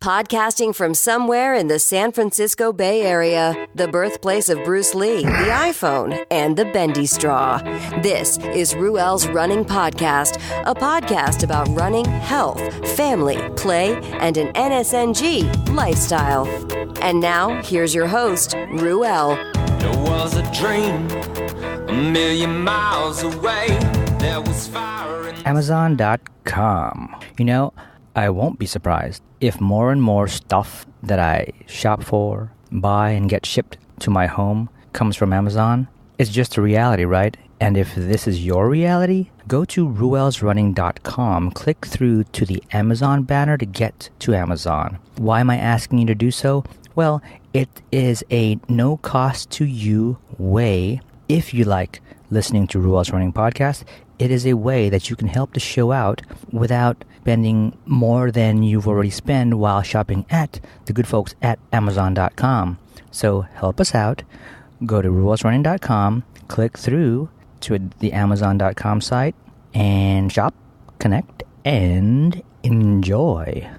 Podcasting from somewhere in the San Francisco Bay Area, the birthplace of Bruce Lee, the iPhone, and the bendy straw. This is Ruel's Running Podcast, a podcast about running, health, family, play, and an NSNG lifestyle. And now, here's your host, Ruel. There was a dream, a million miles away. There was fire in Amazon.com. You know, I won't be surprised if more and more stuff that I shop for, buy, and get shipped to my home comes from Amazon. It's just a reality, right? And if this is your reality, go to ruelsrunning.com, click through to the Amazon banner to get to Amazon. Why am I asking you to do so? Well, it is a no-cost-to-you way. If you like listening to Ruel's Running Podcast, it is a way that you can help the show out without spending more than you've already spent while shopping at the good folks at Amazon.com. So help us out. Go to ruelsrunning.com, click through to the Amazon.com site, and shop, connect, and enjoy.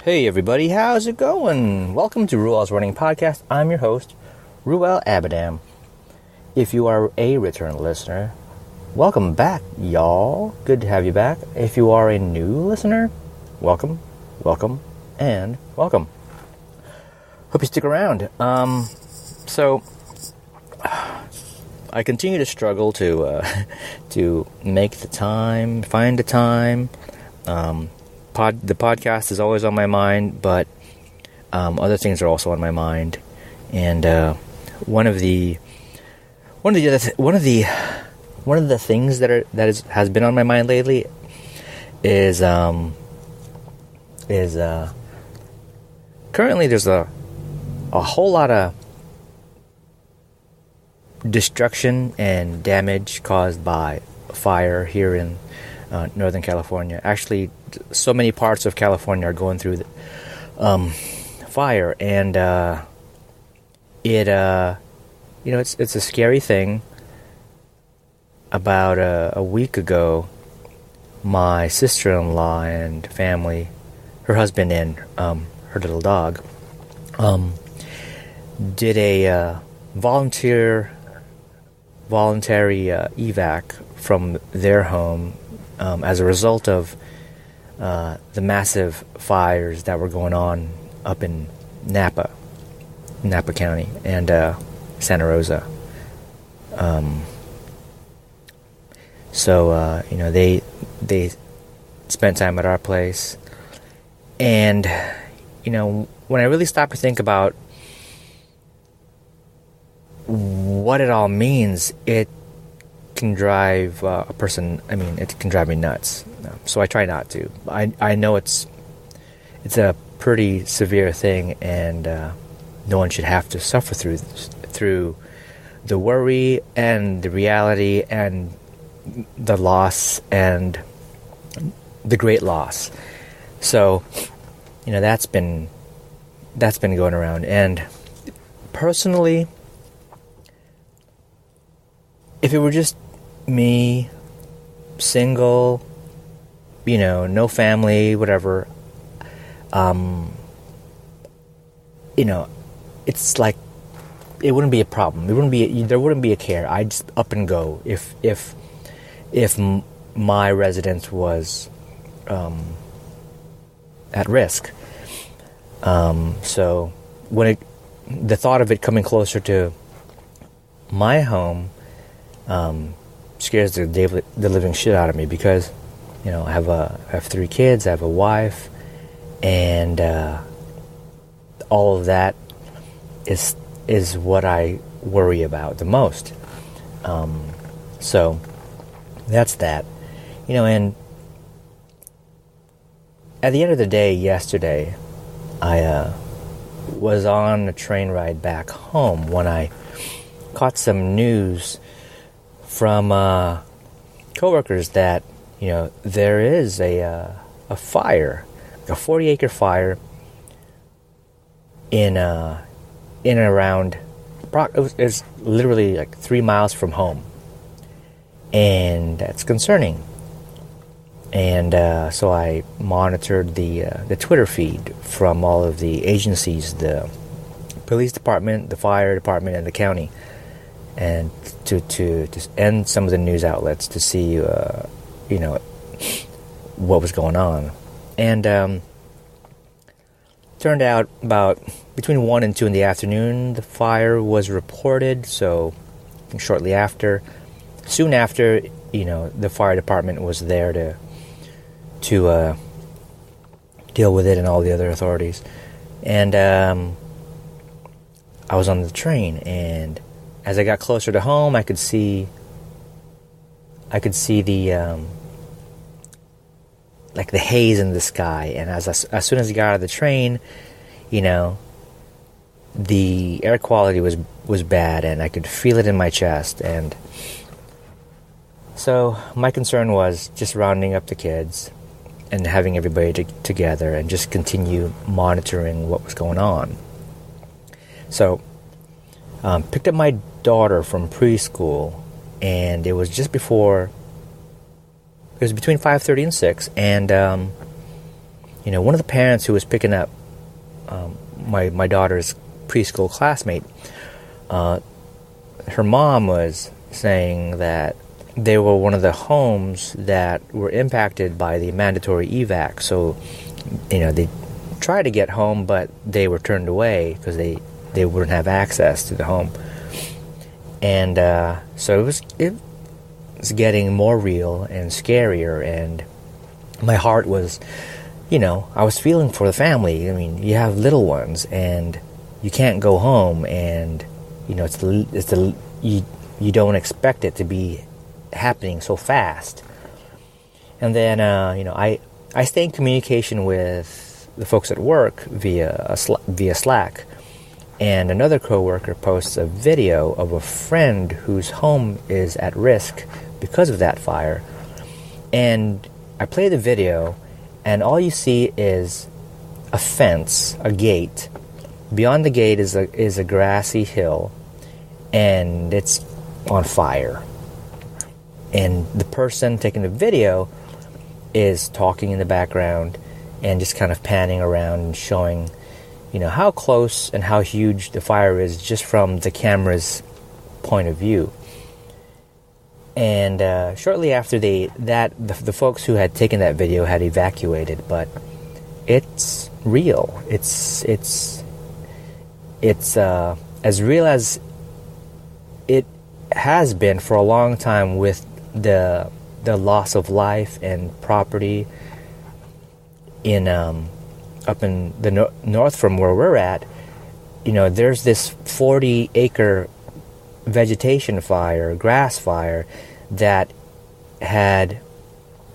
Hey everybody, how's it going? Welcome to Ruel's Running Podcast. I'm your host, Ruel Abadam. If you are a return listener, welcome back, y'all. Good to have you back. If you are a new listener, welcome, and welcome. Hope you stick around. So I continue to struggle to make the time, find the time. The podcast is always on my mind, but other things are also on my mind. And one of the things has been on my mind lately is currently there's a whole lot of destruction and damage caused by fire here in Northern California. Actually, so many parts of California are going through fire, and it's a scary thing. About a week ago, my sister-in-law and family, her husband and her little dog, did a voluntary evac from their home as a result of the massive fires that were going on up in Napa County and Santa Rosa. So they spent time at our place, and when I really stopped to think about what it all means, it can drive a person. I mean, it can drive me nuts. So I try not to. I know it's a pretty severe thing, and no one should have to suffer through the worry and the reality and the loss and the great loss. So that's been going around. And personally, if it were just me, single, no family, whatever, it's like it wouldn't be a problem. There wouldn't be a care. I'd just up and go if my residence was at risk. So when the thought of it coming closer to my home scares the living shit out of me, because I have 3 kids, I have a wife, and all of that is what I worry about the most. So that's that. And at the end of the day yesterday, I was on a train ride back home when I caught some news from coworkers that there is a fire a 40-acre fire in and around. It was literally like 3 miles from home, and that's concerning. And so I monitored the Twitter feed from all of the agencies, the police department, the fire department, and the county, and to end some of the news outlets to see what was going on. And turned out about between 1 and 2 in the afternoon, the fire was reported. So shortly after, soon after, the fire department was there to deal with it, and all the other authorities. And I was on the train, and as I got closer to home, I could see the like the haze in the sky. And as soon as I got out of the train, the air quality was bad, and I could feel it in my chest. And so my concern was just rounding up the kids and having everybody together and just continue monitoring what was going on. So picked up my daughter from preschool, and it was just before, it was between 5:30 and 6, and one of the parents who was picking up my daughter's preschool classmate, her mom was saying that they were one of the homes that were impacted by the mandatory evac. So, they tried to get home, but they were turned away because they wouldn't have access to the home. And so it was getting more real and scarier, and my heart was, I was feeling for the family. I mean, you have little ones, and you can't go home, and you don't expect it to be happening so fast. And then I stay in communication with the folks at work via Slack, and another coworker posts a video of a friend whose home is at risk because of that fire. And I play the video, and all you see is a fence, a gate. Beyond the gate is a grassy hill, and it's on fire. And the person taking the video is talking in the background and just kind of panning around and showing, how close and how huge the fire is just from the camera's point of view. And shortly after the folks who had taken that video had evacuated, but it's real. It's as real as it has been for a long time, with the loss of life and property in up in the north from where we're at. There's this 40-acre vegetation fire, grass fire, that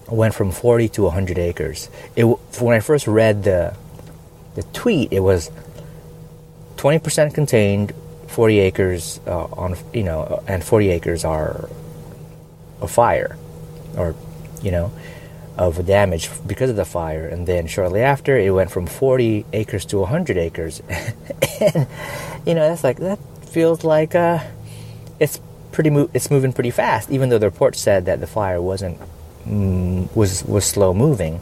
went from 40 to 100 acres. When I first read the tweet, it was 20% contained, 40 acres and 40 acres are a fire, or of damage because of the fire. And then shortly after, it went from 40 acres to 100 acres. And that feels like it's moving pretty fast, even though the report said that the fire was slow moving.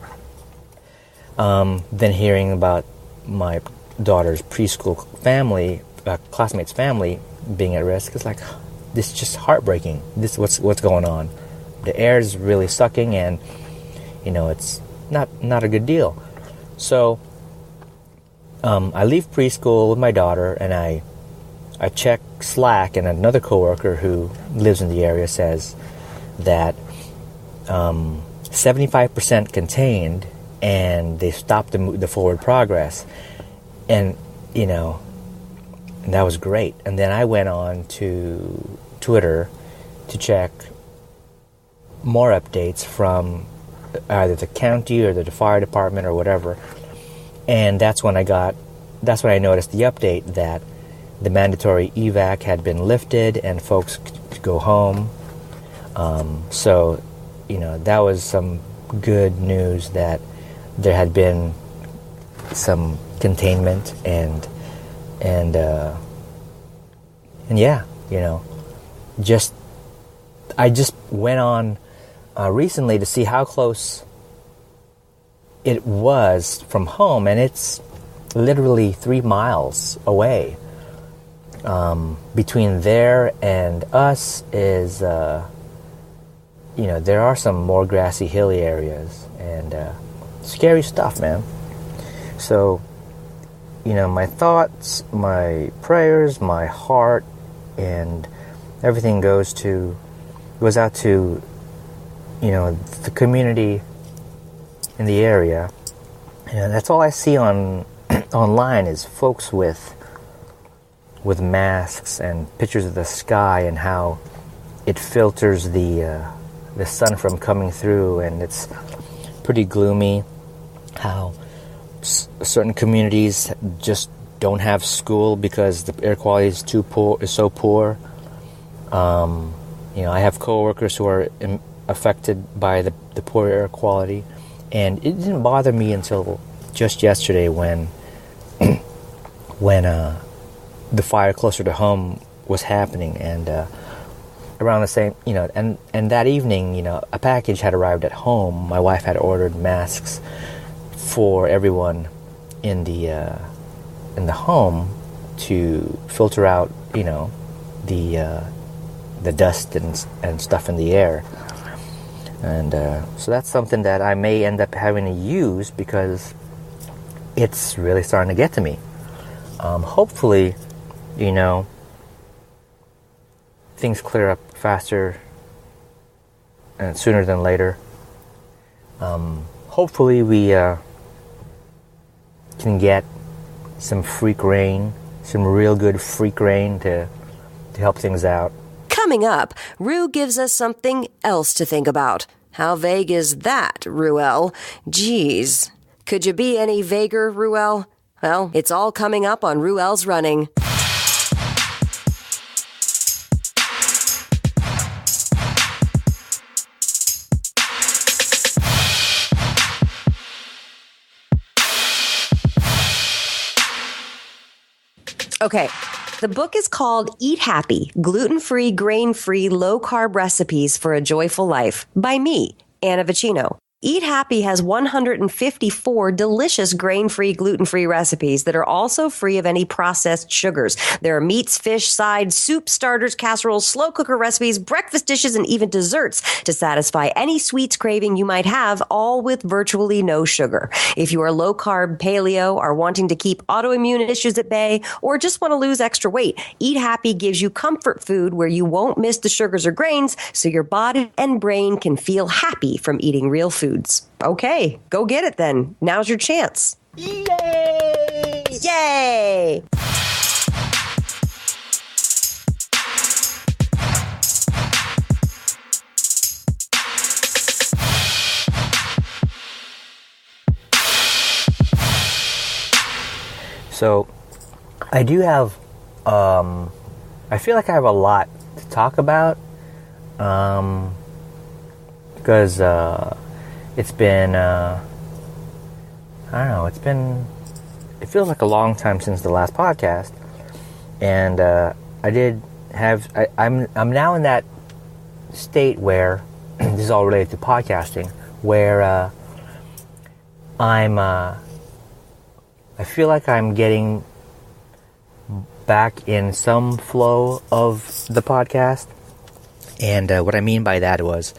Then hearing about my daughter's preschool family, classmates' family being at risk, it's like, this is just heartbreaking. This what's going on. The air is really sucking, and it's not a good deal. So I leave preschool with my daughter, and I check Slack, and another coworker who lives in the area says that 75% contained, and they stopped the forward progress. And and that was great. And then I went on to Twitter to check more updates from either the county or the fire department or whatever. And that's when I noticed the update that the mandatory evac had been lifted and folks could go home. So that was some good news, that there had been some containment and yeah, I just went on recently to see how close it was from home, and it's literally 3 miles away. Between there and us is, there are some more grassy, hilly areas, and scary stuff, man. So, my thoughts, my prayers, my heart, and everything goes out to, the community in the area. That's all I see online is folks with masks and pictures of the sky and how it filters the sun from coming through, and it's pretty gloomy. How certain communities just don't have school because the air quality is so poor. I have coworkers who are affected by the poor air quality, and it didn't bother me until just yesterday when the fire closer to home was happening, and around the same, and that evening, a package had arrived at home. My wife had ordered masks for everyone in the home to filter out, the dust and stuff in the air. And so that's something that I may end up having to use because it's really starting to get to me. Hopefully, things clear up faster and sooner than later. Hopefully we can get some freak rain, some real good freak rain to help things out. Coming up, Rue gives us something else to think about. How vague is that, Ruel? Geez. Could you be any vaguer, Ruel? Well, it's all coming up on Ruel's Running. Okay, the book is called Eat Happy, Gluten-Free, Grain-Free, Low-Carb Recipes for a Joyful Life by me, Anna Vicino. Eat Happy has 154 delicious grain-free, gluten-free recipes that are also free of any processed sugars. There are meats, fish, sides, soup, starters, casseroles, slow cooker recipes, breakfast dishes, and even desserts to satisfy any sweets craving you might have, all with virtually no sugar. If you are low-carb, paleo, are wanting to keep autoimmune issues at bay, or just want to lose extra weight, Eat Happy gives you comfort food where you won't miss the sugars or grains, so your body and brain can feel happy from eating real food. Okay, go get it then. Now's your chance. Yay! Yay! So, I do have, I feel like I have a lot to talk about, because, it's been, I don't know, it feels like a long time since the last podcast, and I'm now in that state where, this is all related to podcasting, where I feel like I'm getting back in some flow of the podcast, and what I mean by that was,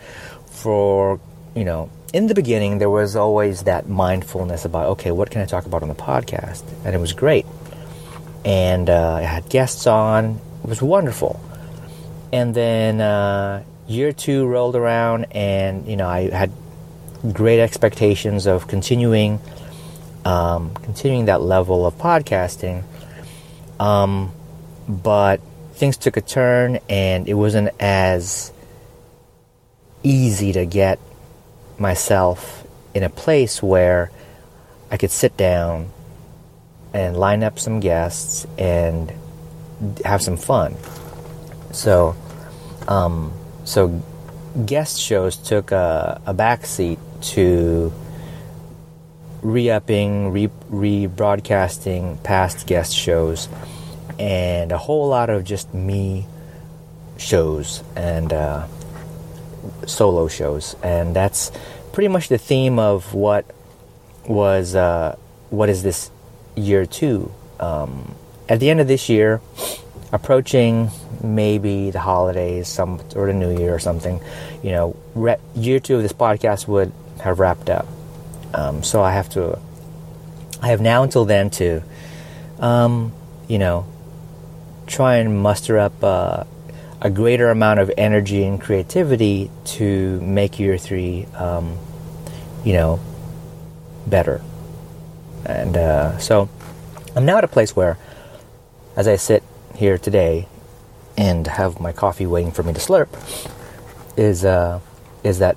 in the beginning, there was always that mindfulness about, okay, what can I talk about on the podcast? And it was great. And I had guests on. It was wonderful. And then year 2 rolled around, and, I had great expectations of continuing that level of podcasting. But things took a turn, and it wasn't as easy to get myself in a place where I could sit down and line up some guests and have some fun. So guest shows took a backseat to re-upping, rebroadcasting past guest shows, and a whole lot of just me shows and solo shows. And that's pretty much the theme of what is this year 2. At the end of this year, approaching maybe the holidays, or the New Year or something, year 2 of this podcast would have wrapped up. So I have now until then to, try and muster up a greater amount of energy and creativity to make year 3, better. And so I'm now at a place where, as I sit here today and have my coffee waiting for me to slurp, is that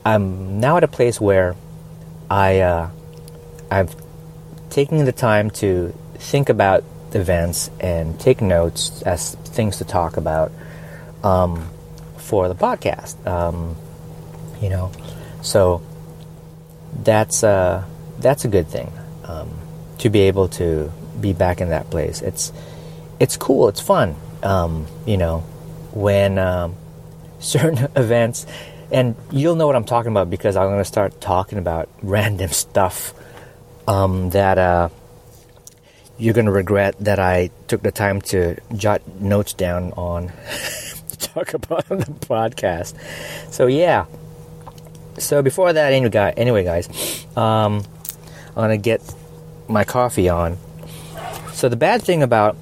I'm now at a place where I've taken the time to think about events and take notes as things to talk about for the podcast. So that's a good thing, to be able to be back in that place. It's cool. It's fun. When certain events, and you'll know what I'm talking about because I'm going to start talking about random stuff that you're going to regret that I took the time to jot notes down on to talk about on the podcast. So yeah. So before that, anyway, guys, I'm going to get my coffee on. So the bad thing about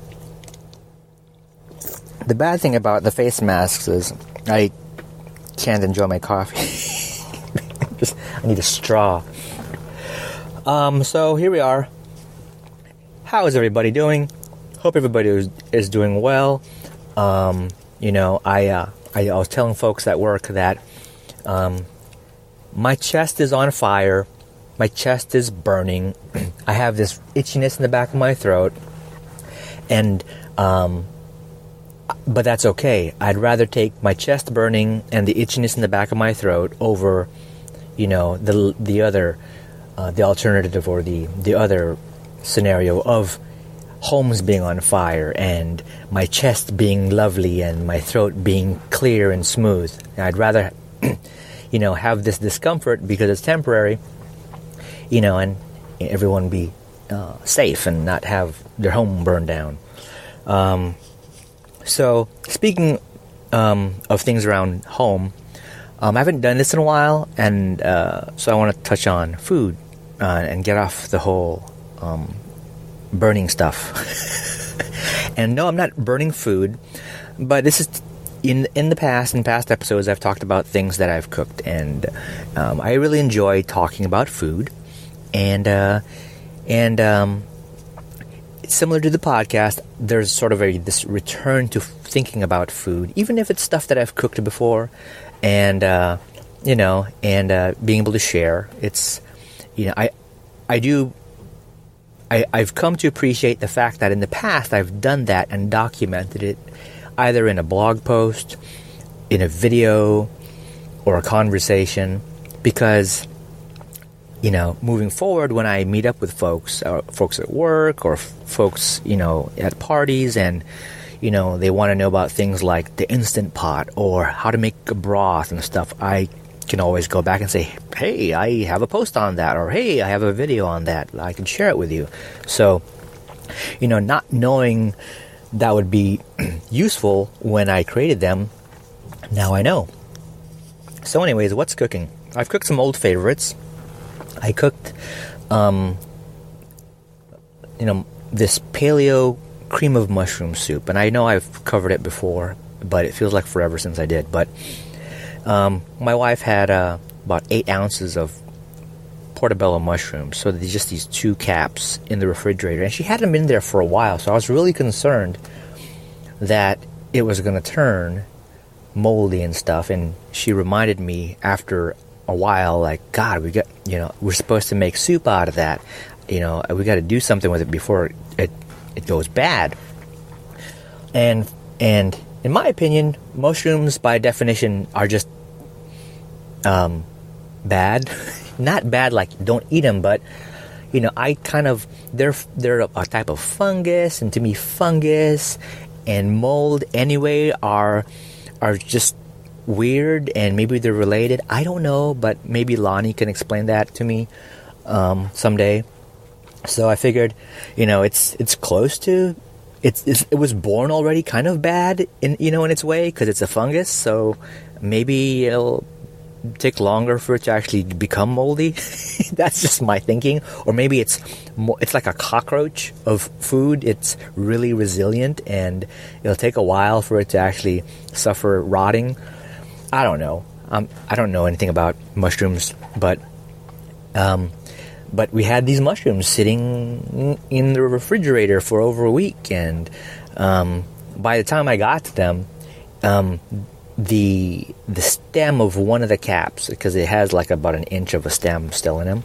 the face masks is I can't enjoy my coffee. I need a straw. So here we are. How is everybody doing? Hope everybody is doing well. I was telling folks at work that my chest is on fire. My chest is burning. I have this itchiness in the back of my throat, and but that's okay. I'd rather take my chest burning and the itchiness in the back of my throat over, the other, the alternative or the other scenario of homes being on fire and my chest being lovely and my throat being clear and smooth. I'd rather, have this discomfort because it's temporary, and everyone be safe and not have their home burned down. So, speaking of things around home, I haven't done this in a while, and so I want to touch on food and get off the whole burning stuff. And no, I'm not burning food, but this is in past episodes I've talked about things that I've cooked, and I really enjoy talking about food, and similar to the podcast, there's sort of this return to thinking about food, even if it's stuff that I've cooked before, and being able to share. It's, I've come to appreciate the fact that in the past I've done that and documented it, either in a blog post, in a video, or a conversation, because moving forward, when I meet up with folks at work or folks, at parties, and, they want to know about things like the Instant Pot or how to make a broth and stuff, I can always go back and say, hey, I have a post on that, or hey, I have a video on that. I can share it with you. So, not knowing that would be useful when I created them, now I know. So anyways, what's cooking? I've cooked some old favorites. I cooked, this paleo cream of mushroom soup. And I know I've covered it before, but it feels like forever since I did. But my wife had about 8 ounces of portobello mushrooms. So there's just these 2 caps in the refrigerator. And she had them in there for a while. So I was really concerned that it was going to turn moldy and stuff. And she reminded me after a while, like, God, we're supposed to make soup out of that. We got to do something with it before it goes bad. And in my opinion, mushrooms by definition are just bad. Not bad like don't eat them, but I kind of, they're a type of fungus, and to me fungus and mold anyway are just weird, and maybe they're related. I don't know, but maybe Lonnie can explain that to me someday. So I figured, it's close to, it was born already kind of bad in its way, because it's a fungus. So maybe it'll take longer for it to actually become moldy. That's just my thinking. Or maybe it's like a cockroach of food. It's really resilient, and it'll take a while for it to actually suffer rotting. I don't know. I don't know anything about mushrooms, but we had these mushrooms sitting in the refrigerator for over a week, and by the time I got to them, the stem of one of the caps, because it has like about an inch of a stem still in them,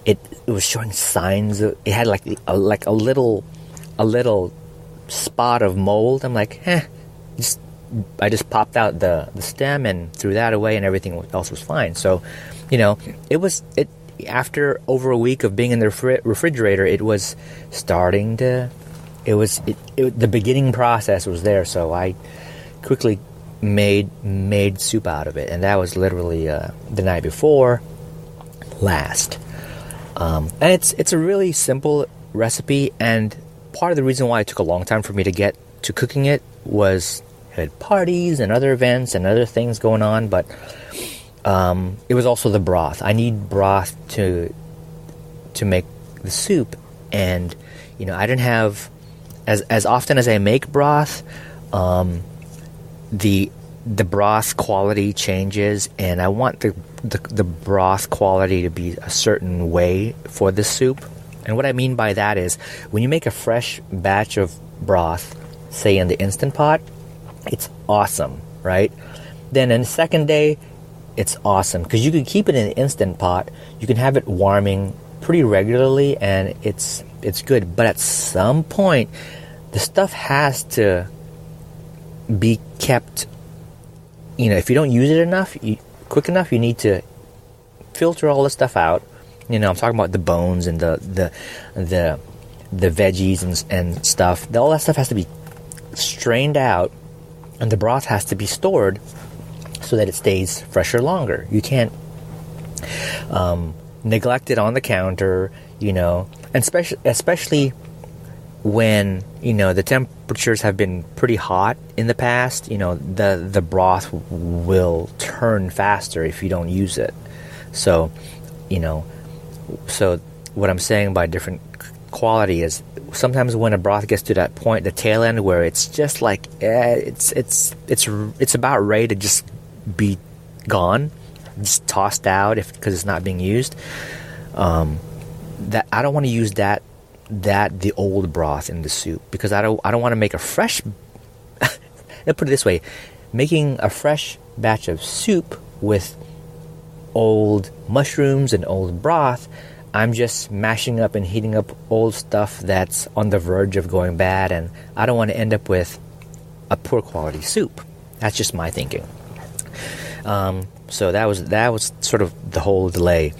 it was showing signs of, it had like a little spot of mold. I'm like, I just popped out the stem and threw that away, and everything else was fine. So, after over a week of being in the refrigerator, it was starting to, the beginning process was there. So I quickly made soup out of it, and that was literally the night before last. And it's a really simple recipe, and part of the reason why it took a long time for me to get to cooking it was I had parties and other events and other things going on, but it was also the broth. I need broth to make the soup, and I didn't have as often as I make broth. The broth quality changes, and I want the broth quality to be a certain way for the soup. And what I mean by that is, when you make a fresh batch of broth, say in the Instant Pot, it's awesome, right? Then in the second day, it's awesome, because you can keep it in the Instant Pot. You can have it warming pretty regularly, and it's good. But at some point, the stuff has to be kept, if you don't use it quick enough, you need to filter all the stuff out. I'm talking about the bones and the veggies and stuff. All that stuff has to be strained out, and the broth has to be stored so that it stays fresher longer. You can't neglect it on the counter, and especially when the temperatures have been pretty hot in the past. The broth will turn faster if you don't use it. So what I'm saying by different quality is, sometimes when a broth gets to that point, the tail end, where it's just like it's about ready to just be gone, just tossed out because it's not being used. That I don't want to use the old broth in the soup, because I don't want to make a fresh let's put it this way, making a fresh batch of soup with old mushrooms and old broth. I'm just mashing up and heating up old stuff that's on the verge of going bad, and I don't want to end up with a poor quality soup. That's just my thinking. So that was sort of the whole delay.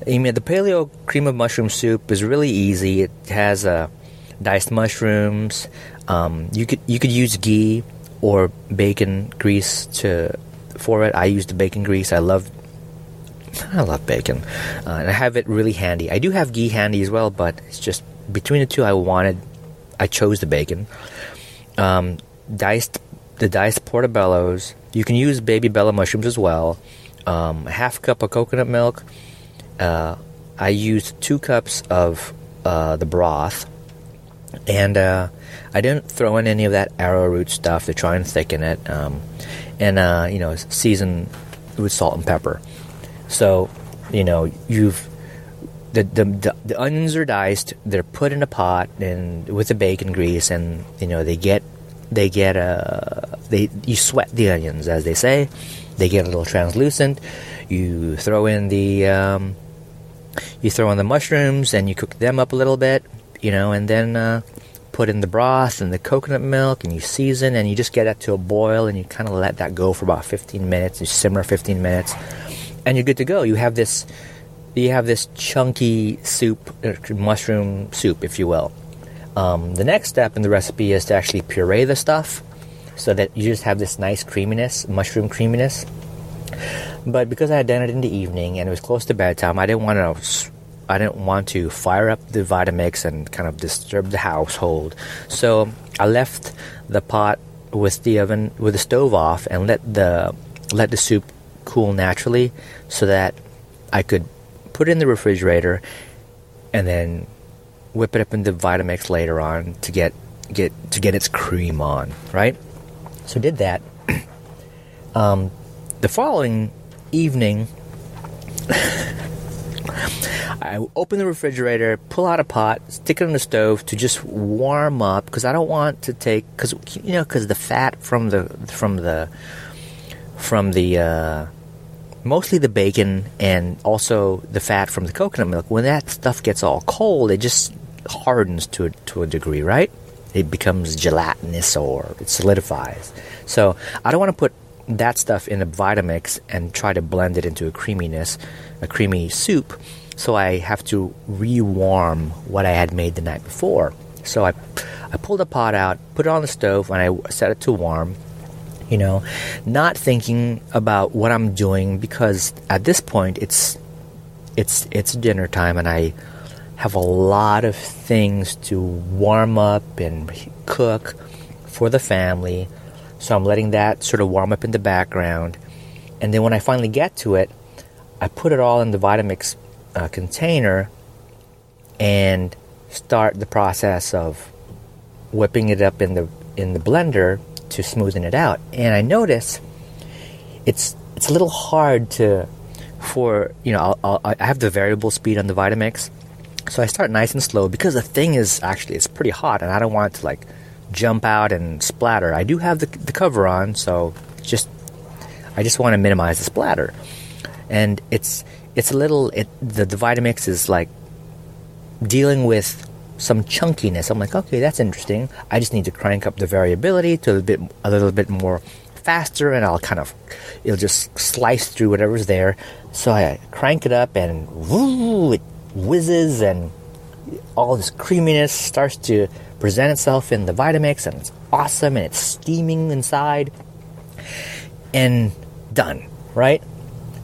The paleo cream of mushroom soup is really easy. It has diced mushrooms. You could use ghee or bacon grease for it. I use the bacon grease. I love bacon, and I have it really handy. I do have ghee handy as well, but it's just between the two. I chose the bacon. Diced portobellos. You can use baby bella mushrooms as well. A half cup of coconut milk. I used 2 cups of the broth, and I didn't throw in any of that arrowroot stuff to try and thicken it, and season with salt and pepper. So you've the onions are diced. They're put in a pot and with the bacon grease, and you sweat the onions, as they say. They get a little translucent. You throw in the mushrooms, and you cook them up a little bit, and then put in the broth and the coconut milk, and you season, and you just get that to a boil, and you kind of let that go for about 15 minutes. You simmer 15 minutes, and you're good to go. You have this you have this chunky soup, mushroom soup, if you will. The next step in the recipe is to actually puree the stuff so that you just have this nice creaminess, mushroom creaminess. But because I had done it in the evening and it was close to bedtime, I didn't want to fire up the Vitamix and kind of disturb the household. So I left the pot with the stove off and let the soup cool naturally so that I could put it in the refrigerator and then whip it up into Vitamix later on to get its cream on, right? So did that. The following evening, I open the refrigerator, pull out a pot, stick it on the stove to just warm up because I don't want to take because the fat from the mostly the bacon and also the fat from the coconut milk. When that stuff gets all cold, it just hardens to a degree, right? It becomes gelatinous or it solidifies. So I don't want to put that stuff in a Vitamix and try to blend it into a creamy soup. So I have to rewarm what I had made the night before. So I pulled the pot out, put it on the stove, and I set it to warm. Not thinking about what I'm doing because at this point it's dinner time and I have a lot of things to warm up and cook for the family. So I'm letting that sort of warm up in the background. And then when I finally get to it, I put it all in the Vitamix container and start the process of whipping it up in the blender to smoothen it out. And I notice it's a little hard I have the variable speed on the Vitamix. So I start nice and slow because the thing is actually it's pretty hot and I don't want it to jump out and splatter. I do have the cover on, so I just want to minimize the splatter. And it's a little the Vitamix is dealing with some chunkiness. I'm like, okay, that's interesting. I just need to crank up the variability to a little bit more faster, and it'll just slice through whatever's there. So I crank it up, and woo, it whizzes, and all this creaminess starts to present itself in the Vitamix, and it's awesome, and it's steaming inside, and done, right?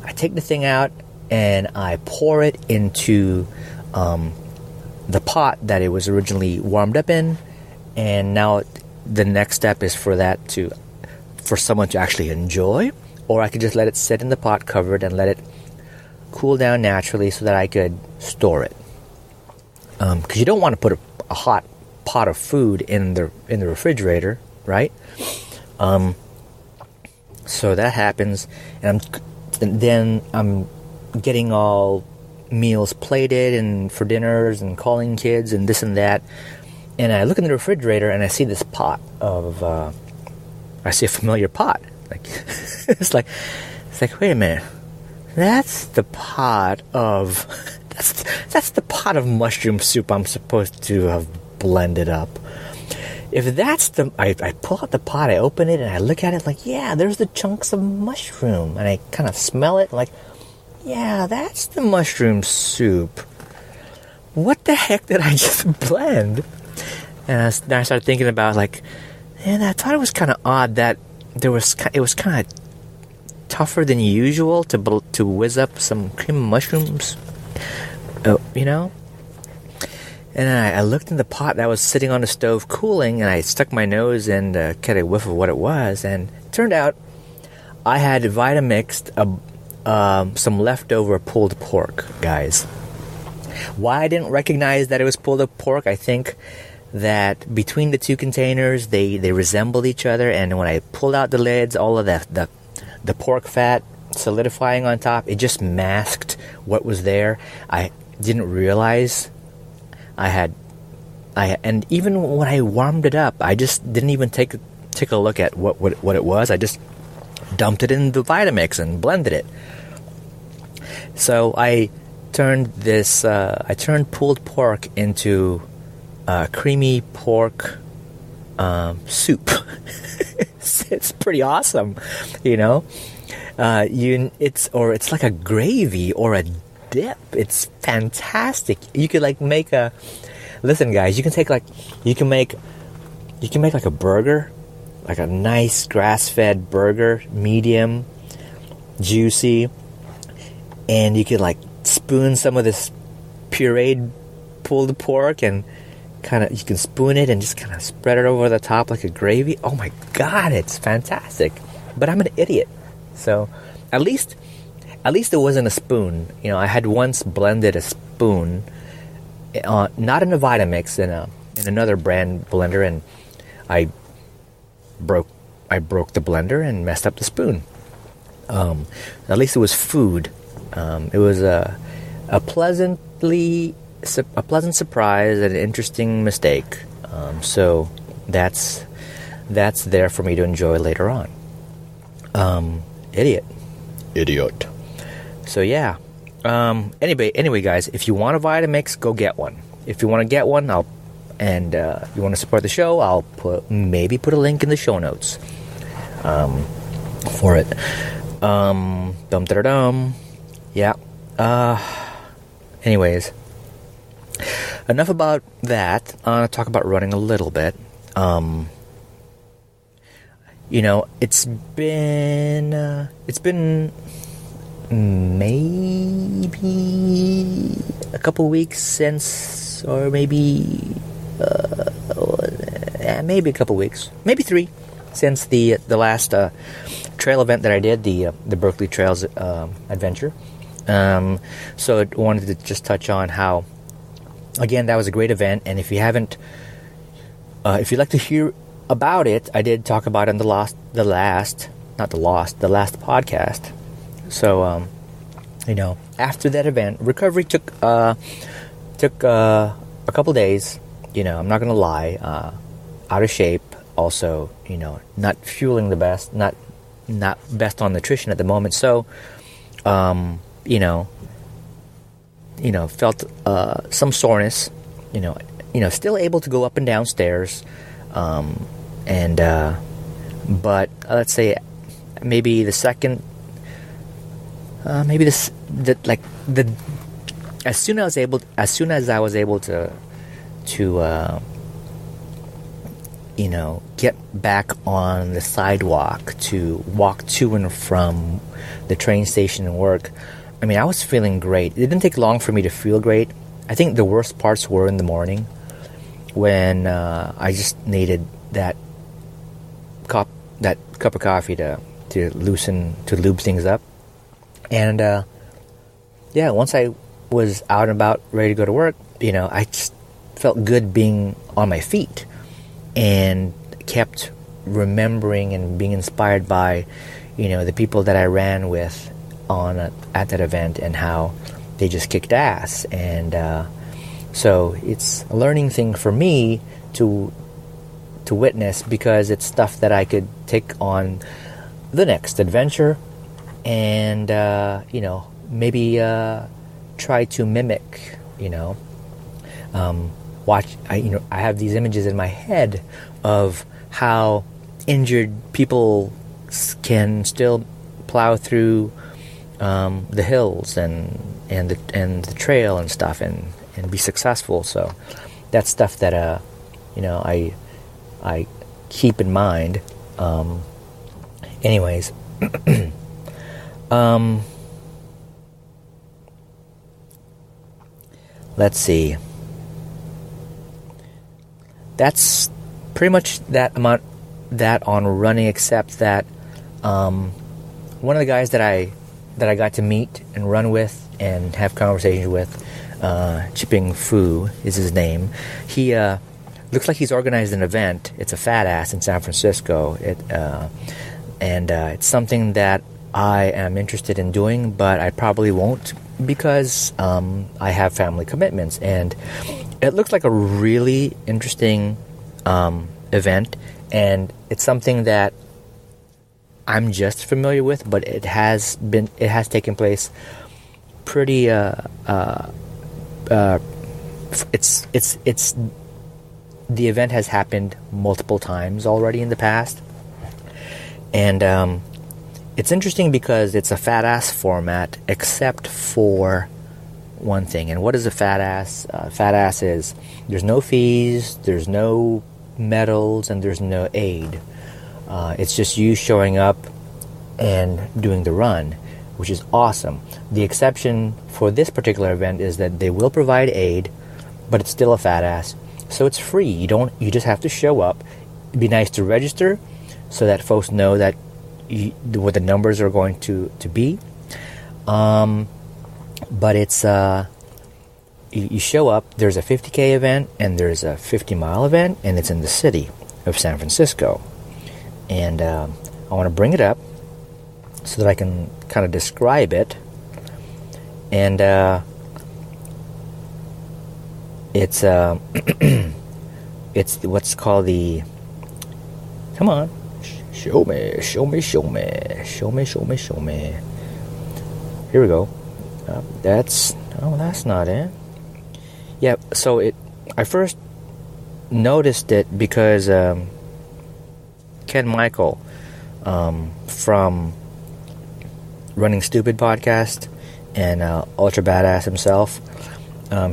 I take the thing out, and I pour it into the pot that it was originally warmed up in, and now the next step is for someone to actually enjoy, or I could just let it sit in the pot covered and let it cool down naturally so that I could store it. Because you don't want to put a hot pot of food in the refrigerator, right? So that happens, and then I'm getting all meals plated and for dinners and calling kids and this and that, and I look in the refrigerator and I see this pot of I see a familiar pot. It's like wait a minute, that's the pot of that's the pot of mushroom soup I'm supposed to have blended up. If that's I pull out the pot, I open it, and I look at it yeah, there's the chunks of mushroom, and I kind of smell it yeah, that's the mushroom soup. What the heck did I just blend? And then I started thinking about man, I thought it was kind of odd that it was kind of tougher than usual to whiz up some cream of mushrooms, And I looked in the pot that was sitting on the stove cooling, and I stuck my nose and get a whiff of what it was, and it turned out I had Vitamixed some leftover pulled pork, guys. Why I didn't recognize that it was pulled pork, I think that between the two containers, they resembled each other, and when I pulled out the lids, all of the pork fat solidifying on top, it just masked what was there. I didn't realize and even when I warmed it up, I just didn't even take a look at what it was. I just dumped it in the Vitamix and blended it. So I turned pulled pork into creamy pork soup. It's pretty awesome, It's like a gravy or a dip. It's fantastic. You could like make a, listen guys, you can make like a burger, like a nice grass-fed burger, medium, juicy, and you could like spoon some of this pureed pulled pork and you can spoon it and just kind of spread it over the top like a gravy. Oh my God, it's fantastic. But I'm an idiot. So at least it wasn't a spoon. You know, I had once blended a spoon, not in a Vitamix, in another brand blender, and I broke the blender and messed up the spoon. At least it was food. It was a pleasant surprise and an interesting mistake. So that's there for me to enjoy later on. Idiot. So yeah. Anyway, guys, if you want a Vitamix, go get one. If you want to get one, you want to support the show, I'll maybe put a link in the show notes for it. Yeah. Anyways, enough about that. I want to talk about running a little bit. You know, it's been maybe a couple weeks since, or maybe a couple weeks, maybe 3, since the last trail event that I did, the Berkeley Trails adventure. So I wanted to just touch on how, again, that was a great event, and if you'd like to hear about it, I did talk about it in the last podcast. So, you know, after that event, recovery took a couple days. You know, I'm not gonna lie, out of shape. Also, you know, not fueling the best, not best on nutrition at the moment. So, you know, felt some soreness. You know, still able to go up and down stairs, but let's say maybe the second. As soon as I was able to you know, get back on the sidewalk to walk to and from the train station and work, I mean, I was feeling great. It didn't take long for me to feel great. I think the worst parts were in the morning when I just needed that cup of coffee to lube things up. And yeah, once I was out and about, ready to go to work, you know, I just felt good being on my feet, and kept remembering and being inspired by, you know, the people that I ran with at that event, and how they just kicked ass. And so it's a learning thing for me to witness, because it's stuff that I could take on the next adventure. And, you know, maybe try to mimic, you know. I have these images in my head of how injured people can still plow through the hills and the trail and stuff, and be successful. So that's stuff that, you know, I keep in mind. Anyways. Let's see. That's pretty much that on running, except that one of the guys that I got to meet and run with and have conversations with, Chipping Fu is his name. He looks like he's organized an event. It's a fat ass in San Francisco. It's something that I am interested in doing, but I probably won't, because I have family commitments. And it looks like a really interesting event, and it's something that I'm just familiar with, but it has taken place pretty the event has happened multiple times already in the past. And it's interesting because it's a fat ass format, except for one thing. And what is a fat ass? Fat ass is there's no fees, there's no medals, and there's no aid. It's just you showing up and doing the run, which is awesome. The exception for this particular event is that they will provide aid, but it's still a fat ass. So it's free. You just have to show up. It'd be nice to register so that folks know that what the numbers are going to be. But it's you show up. There's a 50K event and there's a 50-mile event, and it's in the city of San Francisco. And I want to bring it up so that I can kind of describe it. And it's it's what's called the, come on, show me. Here we go. That's not it. Yeah, so I first noticed it because Ken Michael from Running Stupid podcast and Ultra Badass himself,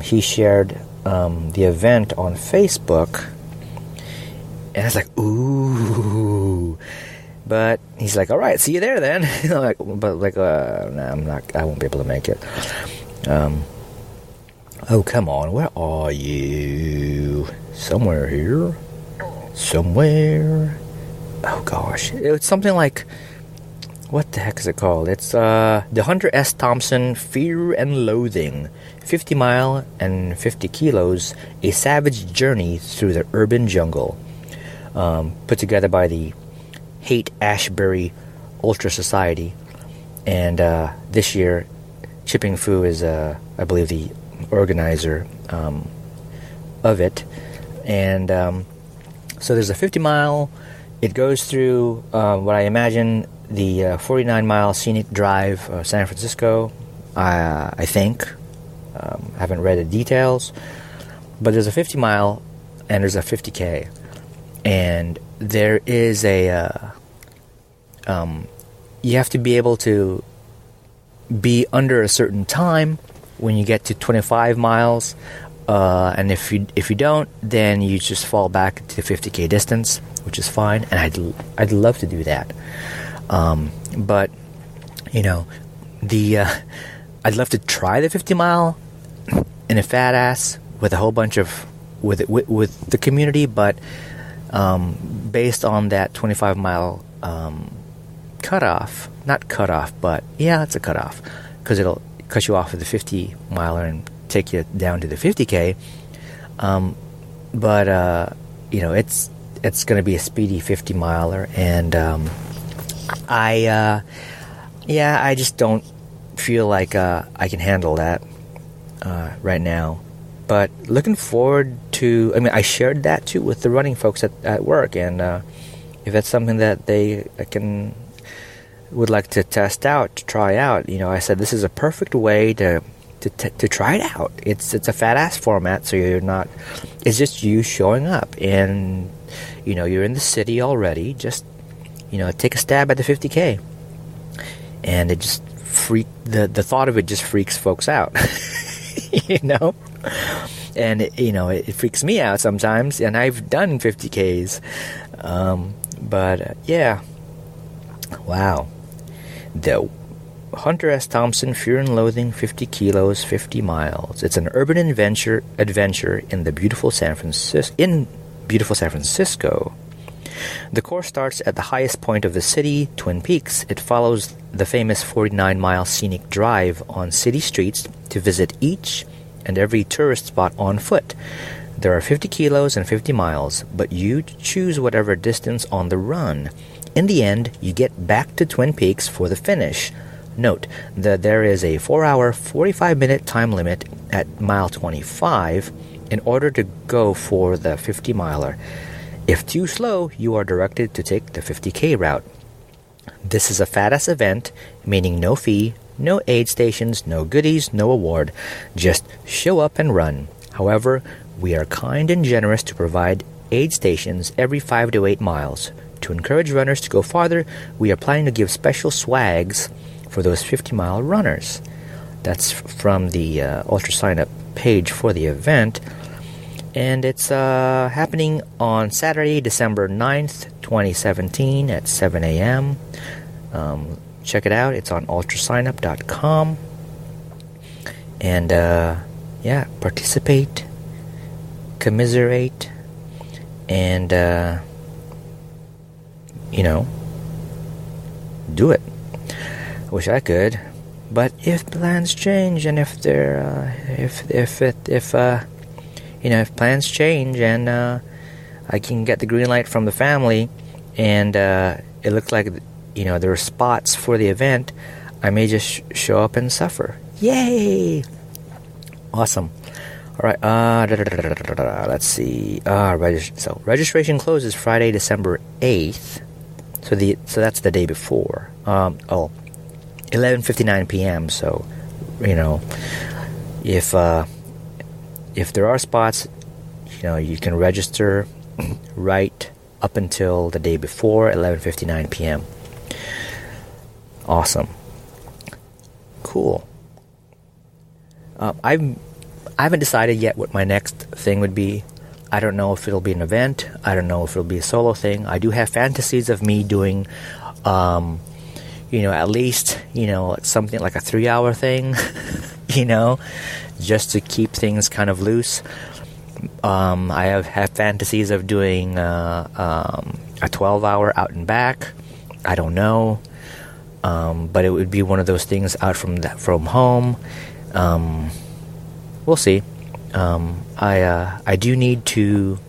he shared the event on Facebook, and I was like, ooh. But he's like, all right, see you there then. I won't be able to make it. Oh, come on, where are you? Somewhere here? Somewhere? Oh, gosh. It's something like, what the heck is it called? It's the Hunter S. Thompson Fear and Loathing, 50 mile and 50 kilos, a savage journey through the urban jungle. Put together by the Haight-Ashbury Ultra Society. And this year, Chipping Fu is, I believe, the organizer of it. And so there's a 50 mile. It goes through what I imagine the 49-mile scenic drive, San Francisco, I think. I haven't read the details. But there's a 50 mile and there's a 50K. And there is you have to be able to be under a certain time when you get to 25 miles. And if you don't, then you just fall back to the 50K distance, which is fine. And I'd love to do that. But I'd love to try the 50 mile in a fat ass with a whole bunch of with the community, but based on that 25 mile cutoff, not cutoff, but yeah, it's a cutoff because it'll cut you off at the 50 miler and take you down to the 50K. But it's going to be a speedy 50 miler, and I just don't feel like I can handle that right now. But looking forward to, I shared that too with the running folks at work, and if that's something that they would like to test out, to try out, I said this is a perfect way to try it out. It's a fat ass format, so it's just you showing up, and you're in the city already. Just take a stab at the 50K, and it just the thought of it just freaks folks out. And it freaks me out sometimes, and I've done 50Ks, but yeah, wow. The Hunter S. Thompson Fear and Loathing 50 kilos 50 miles. It's an urban adventure in beautiful San Francisco. The course starts at the highest point of the city, Twin Peaks. It follows the famous 49-mile scenic drive on city streets to visit each and every tourist spot on foot. There are 50 kilos and 50 miles, but you choose whatever distance on the run. In the end, you get back to Twin Peaks for the finish. Note that there is a 4-hour, 45-minute time limit at mile 25 in order to go for the 50-miler. If too slow, you are directed to take the 50K route. This is a fat-ass event, meaning no fee, no aid stations, no goodies, no award. Just show up and run. However, we are kind and generous to provide aid stations every 5 to 8 miles. To encourage runners to go farther, we are planning to give special swags for those 50-mile runners. That's from the Ultra Sign Up page for the event. And it's happening on Saturday, December 9th, 2017 at 7 a.m. Check it out. It's on ultrasignup.com. And, participate, commiserate, and, do it. I wish I could. But if plans change, and if plans change and I can get the green light from the family and it looks like, there are spots for the event, I may just show up and suffer. Yay! Awesome. All right. Let's see. So registration closes Friday, December 8th. So that's the day before. 11:59 p.m. So, if there are spots, you can register right up until the day before 11:59 p.m. Awesome. Cool. I haven't decided yet what my next thing would be. I don't know if it'll be an event. I don't know if it'll be a solo thing. I do have fantasies of me doing, at least, something like a 3-hour thing, just to keep things kind of loose. I have fantasies of doing a 12-hour out and back. I don't know. But it would be one of those things out from home. We'll see. I do need to,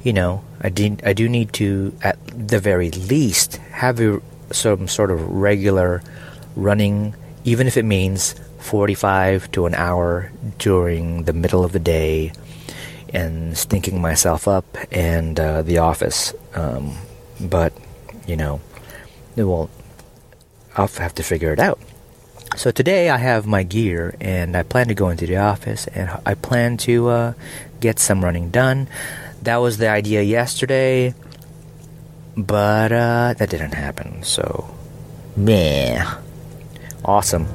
I do need to, at the very least, have some sort of regular running, even if it means 45 to an hour during the middle of the day, and stinking myself up and the office. But, I'll have to figure it out. So today I have my gear, and I plan to go into the office, and I plan to get some running done. That was the idea yesterday, but that didn't happen. So, meh. Awesome.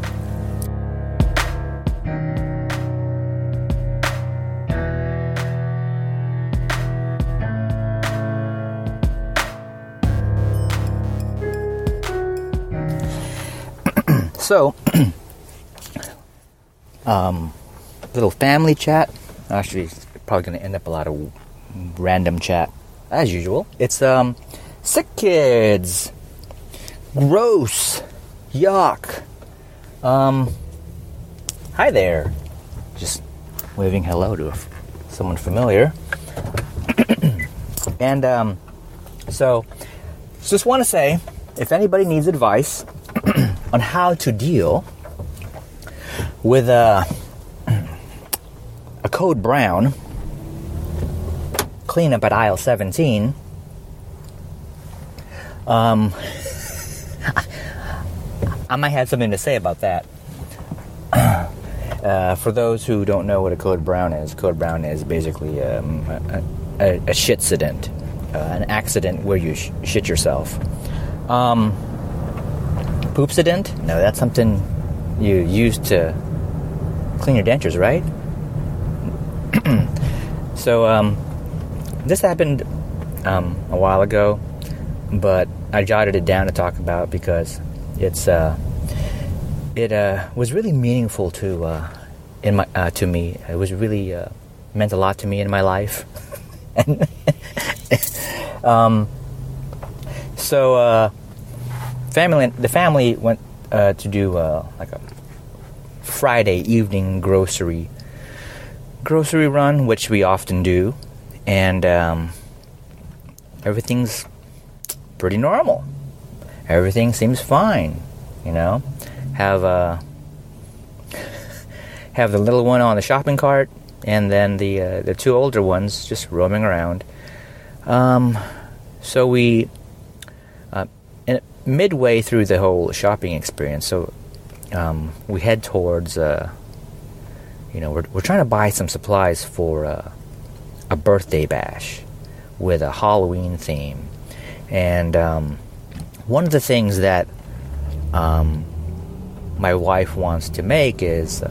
So, little family chat. Actually, it's probably going to end up a lot of random chat, as usual. It's, sick kids. Gross. Yuck. Hi there. Just waving hello to someone familiar. And, so, just want to say, if anybody needs advice on how to deal with a code brown cleanup at aisle 17, I might have something to say about that. For those who don't know what a code brown is basically a shitcident, an accident where you shit yourself. Poopsident? No, that's something you use to clean your dentures, right? So, this happened a while ago, but I jotted it down to talk about because it was really meaningful to me. It was really meant a lot to me in my life. And the family went to do like a Friday evening grocery run, which we often do, and everything's pretty normal. Everything seems fine, Have the little one on the shopping cart, and then the two older ones just roaming around. So we. Midway through the whole shopping experience, so we head towards, we're trying to buy some supplies for a birthday bash with a Halloween theme. And one of the things that my wife wants to make is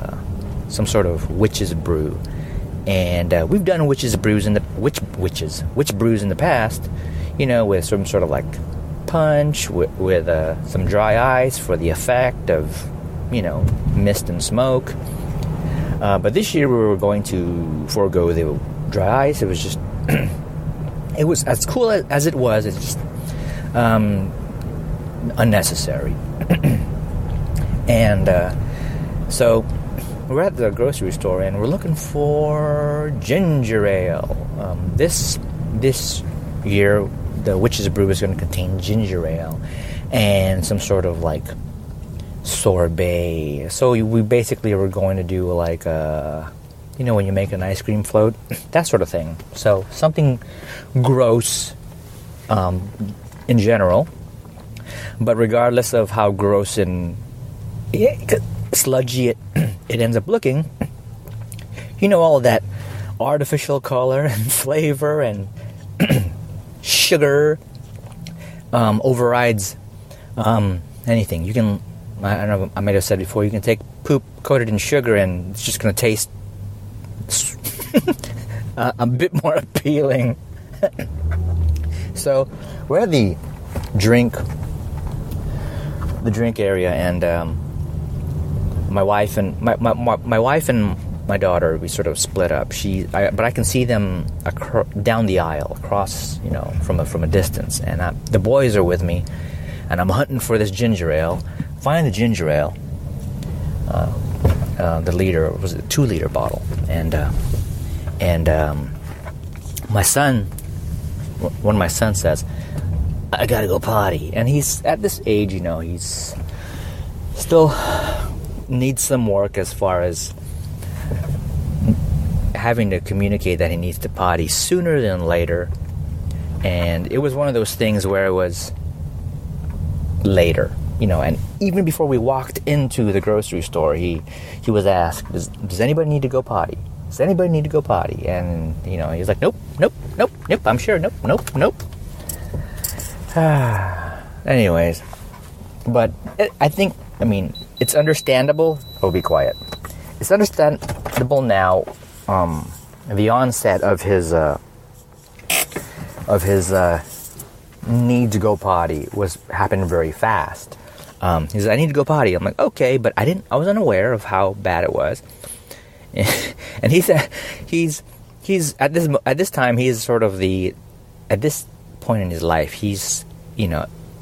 some sort of witch's brew. And we've done witch brews in the past, with some sort of like punch with some dry ice for the effect of, mist and smoke. But this year we were going to forego the dry ice. It was just, it was as cool as it was. It's just unnecessary. And so we're at the grocery store and we're looking for ginger ale. This year, the witch's brew is going to contain ginger ale and some sort of like sorbet. So we basically were going to do like when you make an ice cream float, that sort of thing. So something gross in general, but regardless of how gross and sludgy it ends up looking, all of that artificial color and flavor and sugar overrides anything. You can, I don't know, I might have said before, you can take poop coated in sugar and it's just going to taste a bit more appealing. So we're at the drink area, and my wife and my wife and my daughter, we sort of split up. But I can see them down the aisle, across, from a distance. And the boys are with me, and I'm hunting for this ginger ale. Find the ginger ale, the liter, was it a 2-liter bottle? And my son, one of my sons says, "I gotta go potty," and he's at this age, he's still needs some work as far as having to communicate that he needs to potty sooner than later. And it was one of those things where it was later, and even before we walked into the grocery store, he was asked, does anybody need to go potty? Does anybody need to go potty? And he was like, nope, I'm sure, nope. Anyways, but it's understandable. Oh, be quiet. It's understandable now. The onset of his need to go potty happened very fast. He said, "I need to go potty." I'm like, okay, but I was unaware of how bad it was. And he said he's at this time he's sort of at this point in his life, he's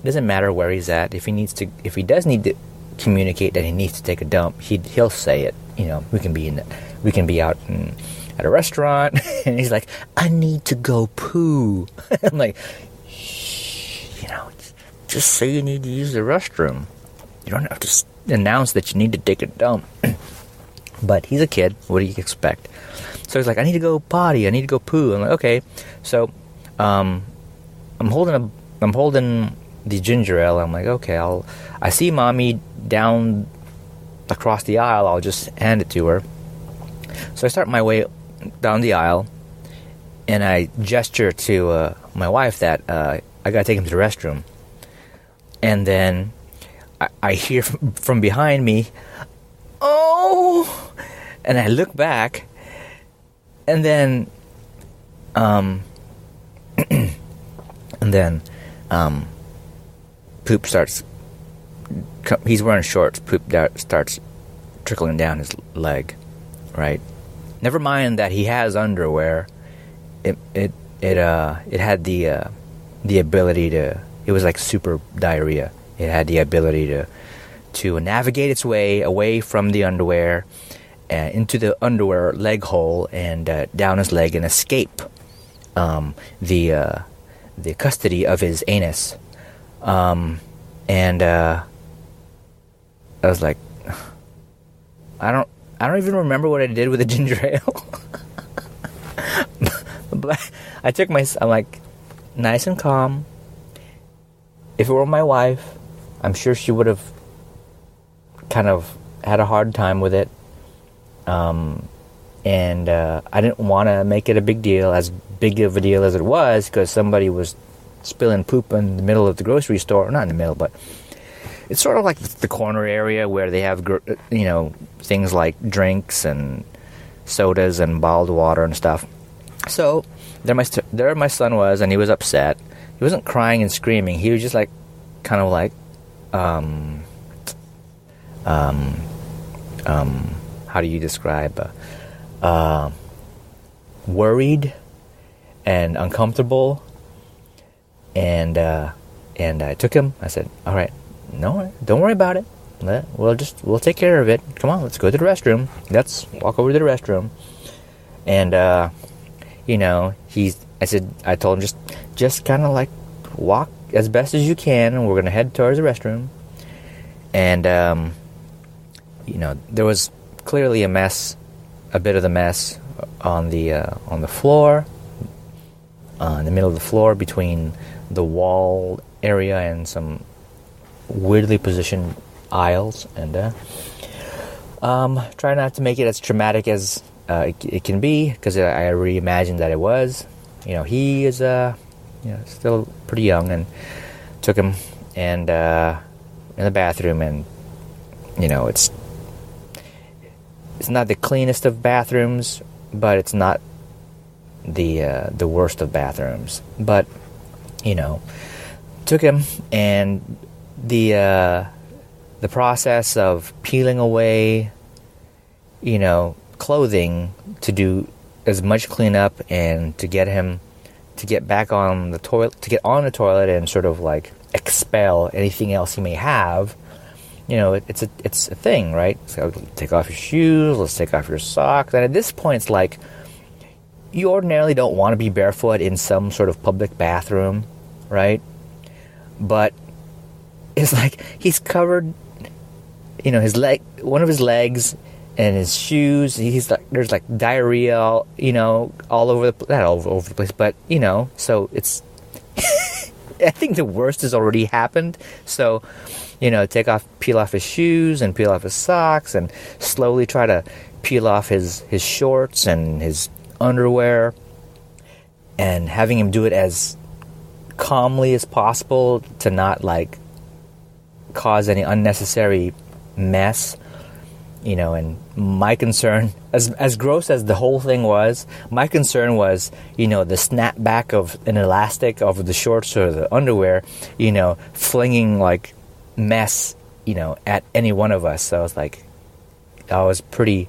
doesn't matter where he's at. If he does need to communicate that he needs to take a dump, he'll say it. We can be out at a restaurant and he's like, "I need to go poo." I'm like, just say you need to use the restroom. You don't have to announce that you need to take a dump. But he's a kid. What do you expect? So he's like, "I need to go potty. I need to go poo." I'm like, okay. So I'm holding the ginger ale. I'm like, okay. I see mommy down across the aisle. I'll just hand it to her. So I start my way down the aisle, and I gesture to my wife that I gotta take him to the restroom. And then I hear from behind me, "Oh!" And I look back, and then, poop starts. He's wearing shorts. Poop starts trickling down his leg. Right. Never mind that he has underwear. It had the ability to. It was like super diarrhea. It had the ability to navigate its way away from the underwear, into the underwear leg hole and down his leg and escape the custody of his anus. And I was like, I don't even remember what I did with the ginger ale. But I'm like, nice and calm. If it were my wife, I'm sure she would have kind of had a hard time with it. And I didn't want to make it as big of a deal as it was, because somebody was spilling poop in the middle of the grocery store. Not in the middle, but it's sort of like the corner area where they have, things like drinks and sodas and bottled water and stuff. So there my son was, and he was upset. He wasn't crying and screaming. He was just like, kind of like, how do you describe, worried and uncomfortable. And I took him. I said, all right, no, don't worry about it. We'll take care of it. Come on, let's go to the restroom. Let's walk over to the restroom. And, I told him just kind of like walk as best as you can, and we're going to head towards the restroom. And, there was clearly a bit of the mess on the floor, in the middle of the floor between the wall area and some weirdly positioned aisles. And try not to make it as traumatic as it can be, because I already imagined that it was. He is still pretty young, and took him and in the bathroom, and it's not the cleanest of bathrooms, but it's not the worst of bathrooms. But took him, and the process of peeling away clothing to do as much cleanup and to get back on the toilet, to get on the toilet and sort of like expel anything else he may have. It's a thing, right? So take off your shoes, let's take off your socks. And at this point, it's like, you ordinarily don't want to be barefoot in some sort of public bathroom, right? But it's like he's covered, one of his legs and his shoes. He's like, there's like diarrhea, all over not all over the place, but so it's. I think the worst has already happened. So, peel off his shoes and peel off his socks, and slowly try to peel off his shorts and his underwear, and having him do it as calmly as possible to not like cause any unnecessary mess. And my concern, as gross as the whole thing was, my concern was, the snapback of an elastic over the shorts or the underwear, flinging like mess, at any one of us. So I was like, I was pretty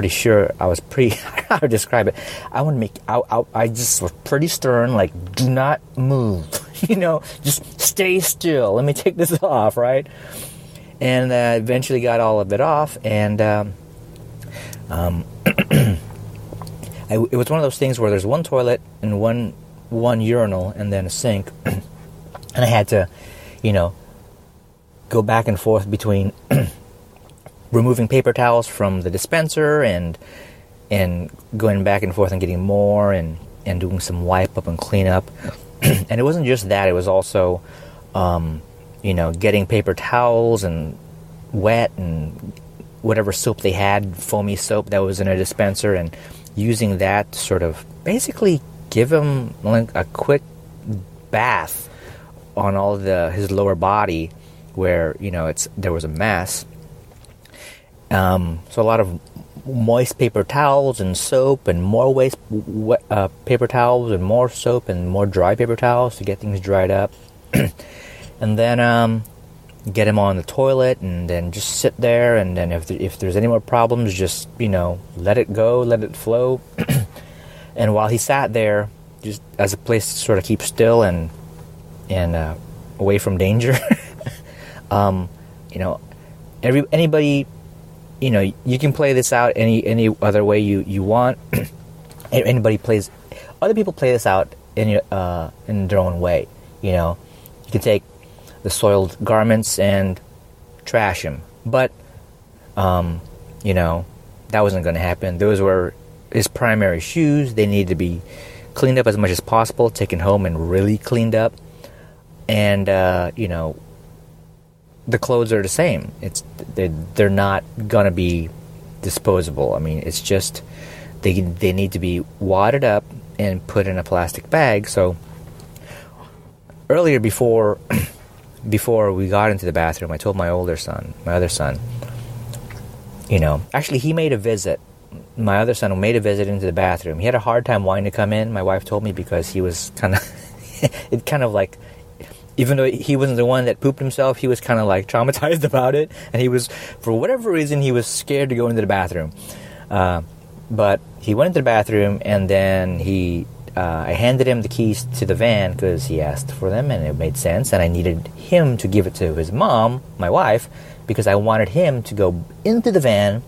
sure. I was pretty, how to describe it? I just was pretty stern, like, do not move, just stay still. Let me take this off, right? And eventually got all of it off, and it was one of those things where there's one toilet and one urinal and then a sink, and I had to, go back and forth between removing paper towels from the dispenser and going back and forth and getting more and doing some wipe up and clean up. And it wasn't just that, it was also getting paper towels and wet and whatever soap they had, foamy soap that was in a dispenser, and using that to sort of basically give him like a quick bath on all his lower body where there was a mess. So a lot of moist paper towels and soap, and more wet paper towels and more soap and more dry paper towels to get things dried up. And then get him on the toilet, and then just sit there, and then if there's any more problems, just let it go, let it flow. And while he sat there, just as a place to sort of keep still and away from danger, anybody. You can play this out any other way you want. Other people play this out in their own way. You can take the soiled garments and trash them, but that wasn't going to happen. Those were his primary shoes. They needed to be cleaned up as much as possible, taken home and really cleaned up. And the clothes are the same. They're not gonna be disposable. I mean, it's just they need to be wadded up and put in a plastic bag. So earlier, before we got into the bathroom, I told my other son, actually he made a visit. My other son made a visit into the bathroom. He had a hard time wanting to come in, my wife told me, because he was kind of like, even though he wasn't the one that pooped himself, he was kind of like traumatized about it, and he was, for whatever reason, he was scared to go into the bathroom. But he went into the bathroom, and then I handed him the keys to the van because he asked for them, and it made sense, and I needed him to give it to his mom, my wife, because I wanted him to go into the van,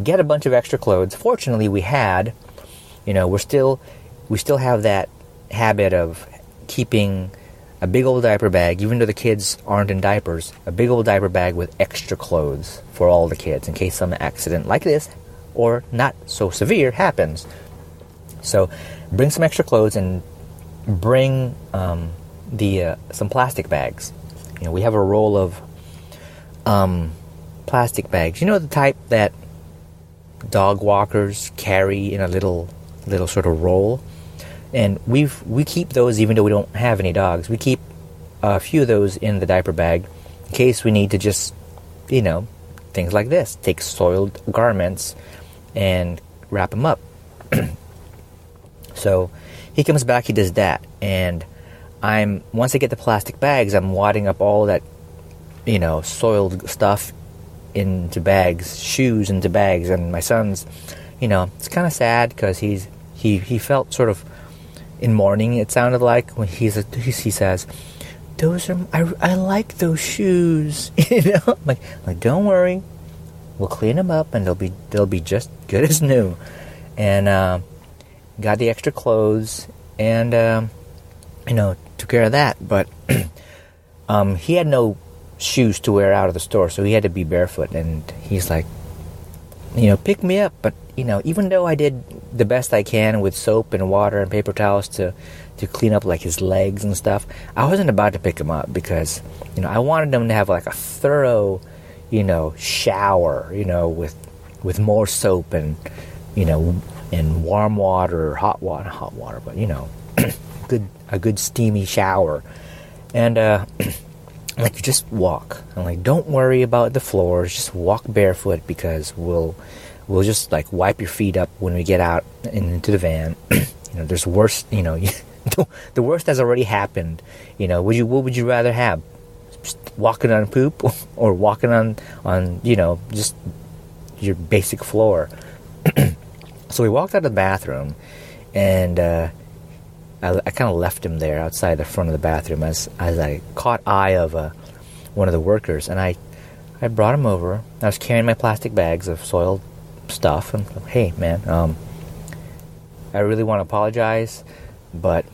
get a bunch of extra clothes. Fortunately, we still have that habit of keeping a big old diaper bag, even though the kids aren't in diapers, a big old diaper bag with extra clothes for all the kids in case some accident like this, or not so severe, happens. So bring some extra clothes and bring some plastic bags. We have a roll of plastic bags. You know, the type that dog walkers carry in a little sort of roll? And we keep those even though we don't have any dogs. We keep a few of those in the diaper bag in case we need to just, things like this. Take soiled garments and wrap them up. So he comes back, he does that. And once I get the plastic bags, I'm wadding up all that, soiled stuff into bags, shoes into bags. And my son's, it's kind of sad because he felt sort of in mourning, it sounded like, when he says, I like those shoes. I'm like, don't worry, we'll clean them up and they'll be just good as new. And got the extra clothes and took care of that. But he had no shoes to wear out of the store, so he had to be barefoot. And he's like, pick me up. But even though I did the best I can with soap and water and paper towels to clean up like his legs and stuff, I wasn't about to pick him up because I wanted him to have like a thorough shower, with more soap and and warm water or hot water, but a good steamy shower. And I'm like, just walk. I'm like, don't worry about the floors, just walk barefoot because we'll just like wipe your feet up when we get out into the van. There's worse, the worst has already happened. What would you rather have? Just walking on poop or walking on just your basic floor? So we walked out of the bathroom, and I kind of left him there outside the front of the bathroom as I caught eye of one of the workers, and I brought him over. I was carrying my plastic bags of soiled stuff, and hey man, I really want to apologize, but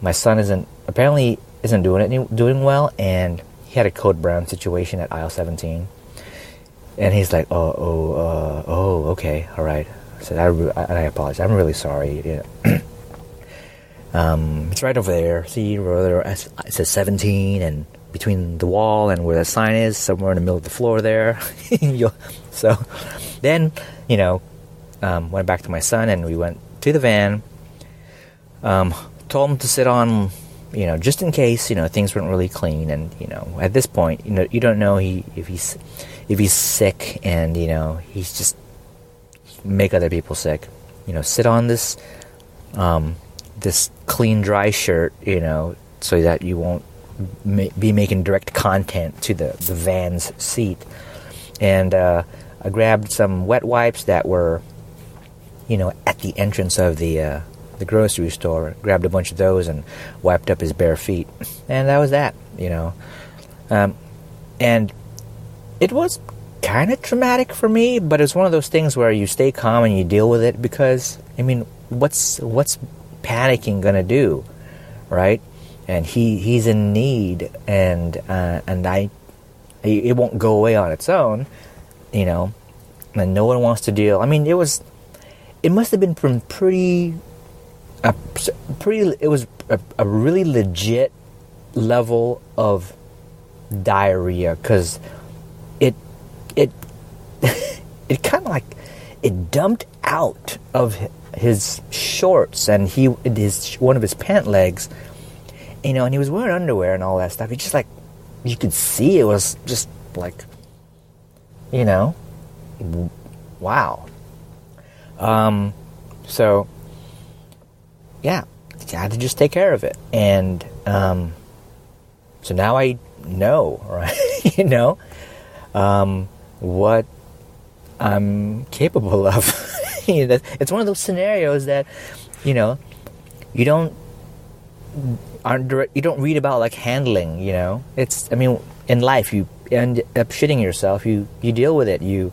my son apparently isn't doing well, and he had a code brown situation at aisle 17, and he's like, okay, all right. I said, I apologize. I'm really sorry. It's right over there. See, it says 17, and between the wall and where the sign is, somewhere in the middle of the floor there. So then, went back to my son, and we went to the van. Told him to sit on, just in case, things weren't really clean. And, at this point, you don't know if he's sick, and, he's just make other people sick. Sit on this clean, dry shirt, so that you won't be making direct content to the van's seat. And I grabbed some wet wipes that were, at the entrance of the grocery store. Grabbed a bunch of those and wiped up his bare feet. And that was that, and it was kind of traumatic for me, but it's one of those things where you stay calm and you deal with it, because what's panicking gonna do, right? And he's in need, and it won't go away on its own, and no one wants to deal. It must have been from it was a really legit level of diarrhea, because it kind of like, it dumped out of his shorts and one of his pant legs, you know, and he was wearing underwear and all that stuff. He just like, you could see it was just like, you know, wow. So yeah, I had to just take care of it. And so now I know, right? You know, what I'm capable of. You know, it's one of those scenarios that, you know, you don't read about, like, handling, you know. I mean, in life, you end up shitting yourself. You deal with it. You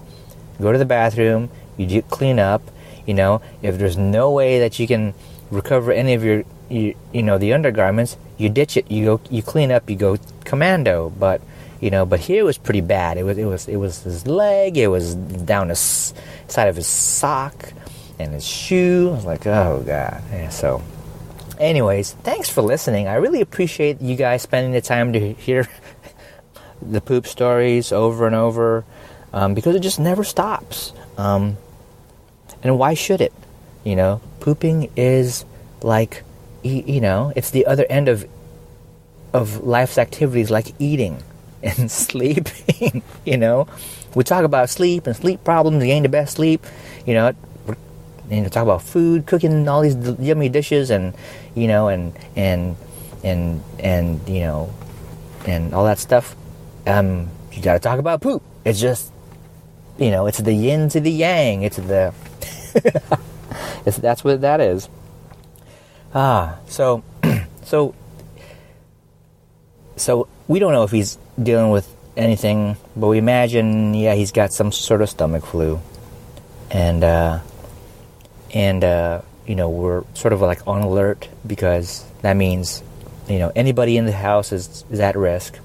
go to the bathroom, you clean up, you know. If there's no way that you can recover any of your the undergarments, you ditch it. You clean up, you go commando. But here it was pretty bad. It was his leg, it was down the side of his sock and his shoe. I was like, oh god. Yeah, so anyways, thanks for listening. I really appreciate you guys spending the time to hear the poop stories over and over, because it just never stops. And why should it? You know, pooping is like, you know, it's the other end of life's activities, like eating and sleeping. You know, we talk about sleep and sleep problems, getting the best sleep. You know, talk about food, cooking all these yummy dishes, and you know, and you know, and all that stuff. You gotta talk about poop. It's just, you know, it's the yin to the yang. It's the that's what that is. So we don't know if he's dealing with anything, but we imagine, yeah, he's got some sort of stomach flu, and you know, we're sort of like on alert, because that means, you know, anybody in the house is at risk,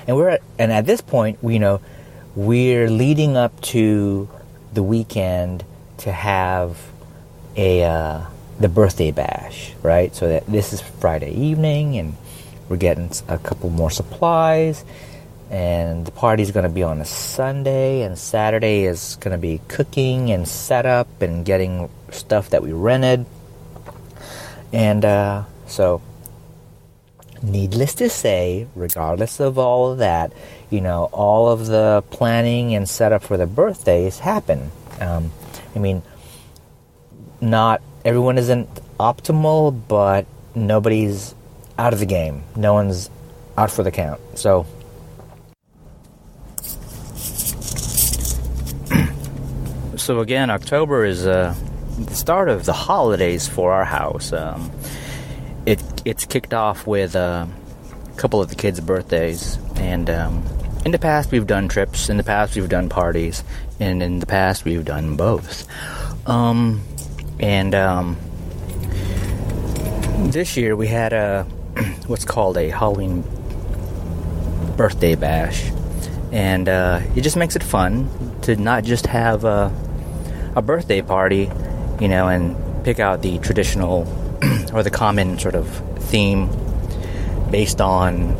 and at this point, we're leading up to the weekend to have the birthday bash, right? So that this is Friday evening, and we're getting a couple more supplies, and the party's going to be on a Sunday, and Saturday is going to be cooking and setup and getting stuff that we rented. And so needless to say, regardless of all of that, you know, all of the planning and setup for the birthdays happen. I mean, not everyone isn't optimal, but nobody's out of the game. No one's out for the count. So again, October is the start of the holidays for our house. It's kicked off with a couple of the kids' birthdays, and in the past we've done trips, in the past we've done parties, and in the past we've done both. This year we had what's called a Halloween birthday bash, and it just makes it fun to not just have a birthday party, you know, and pick out the traditional or the common sort of theme based on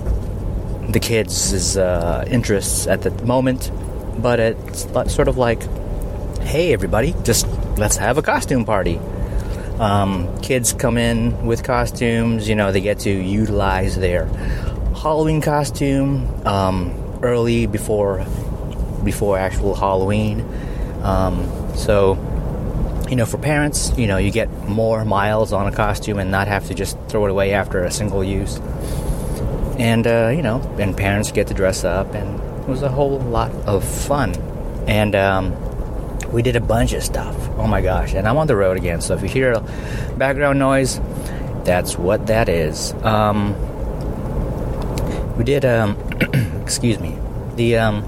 the kids' interests at the moment, but it's sort of like, hey everybody, just let's have a costume party. Kids come in with costumes, you know, they get to utilize their Halloween costume early before actual Halloween. So, you know, for parents, you know, you get more miles on a costume and not have to just throw it away after a single use. And, you know, and parents get to dress up, and it was a whole lot of fun. And we did a bunch of stuff. Oh my gosh. And I'm on the road again, so if you hear background noise, that's what that is. We did, excuse me, the,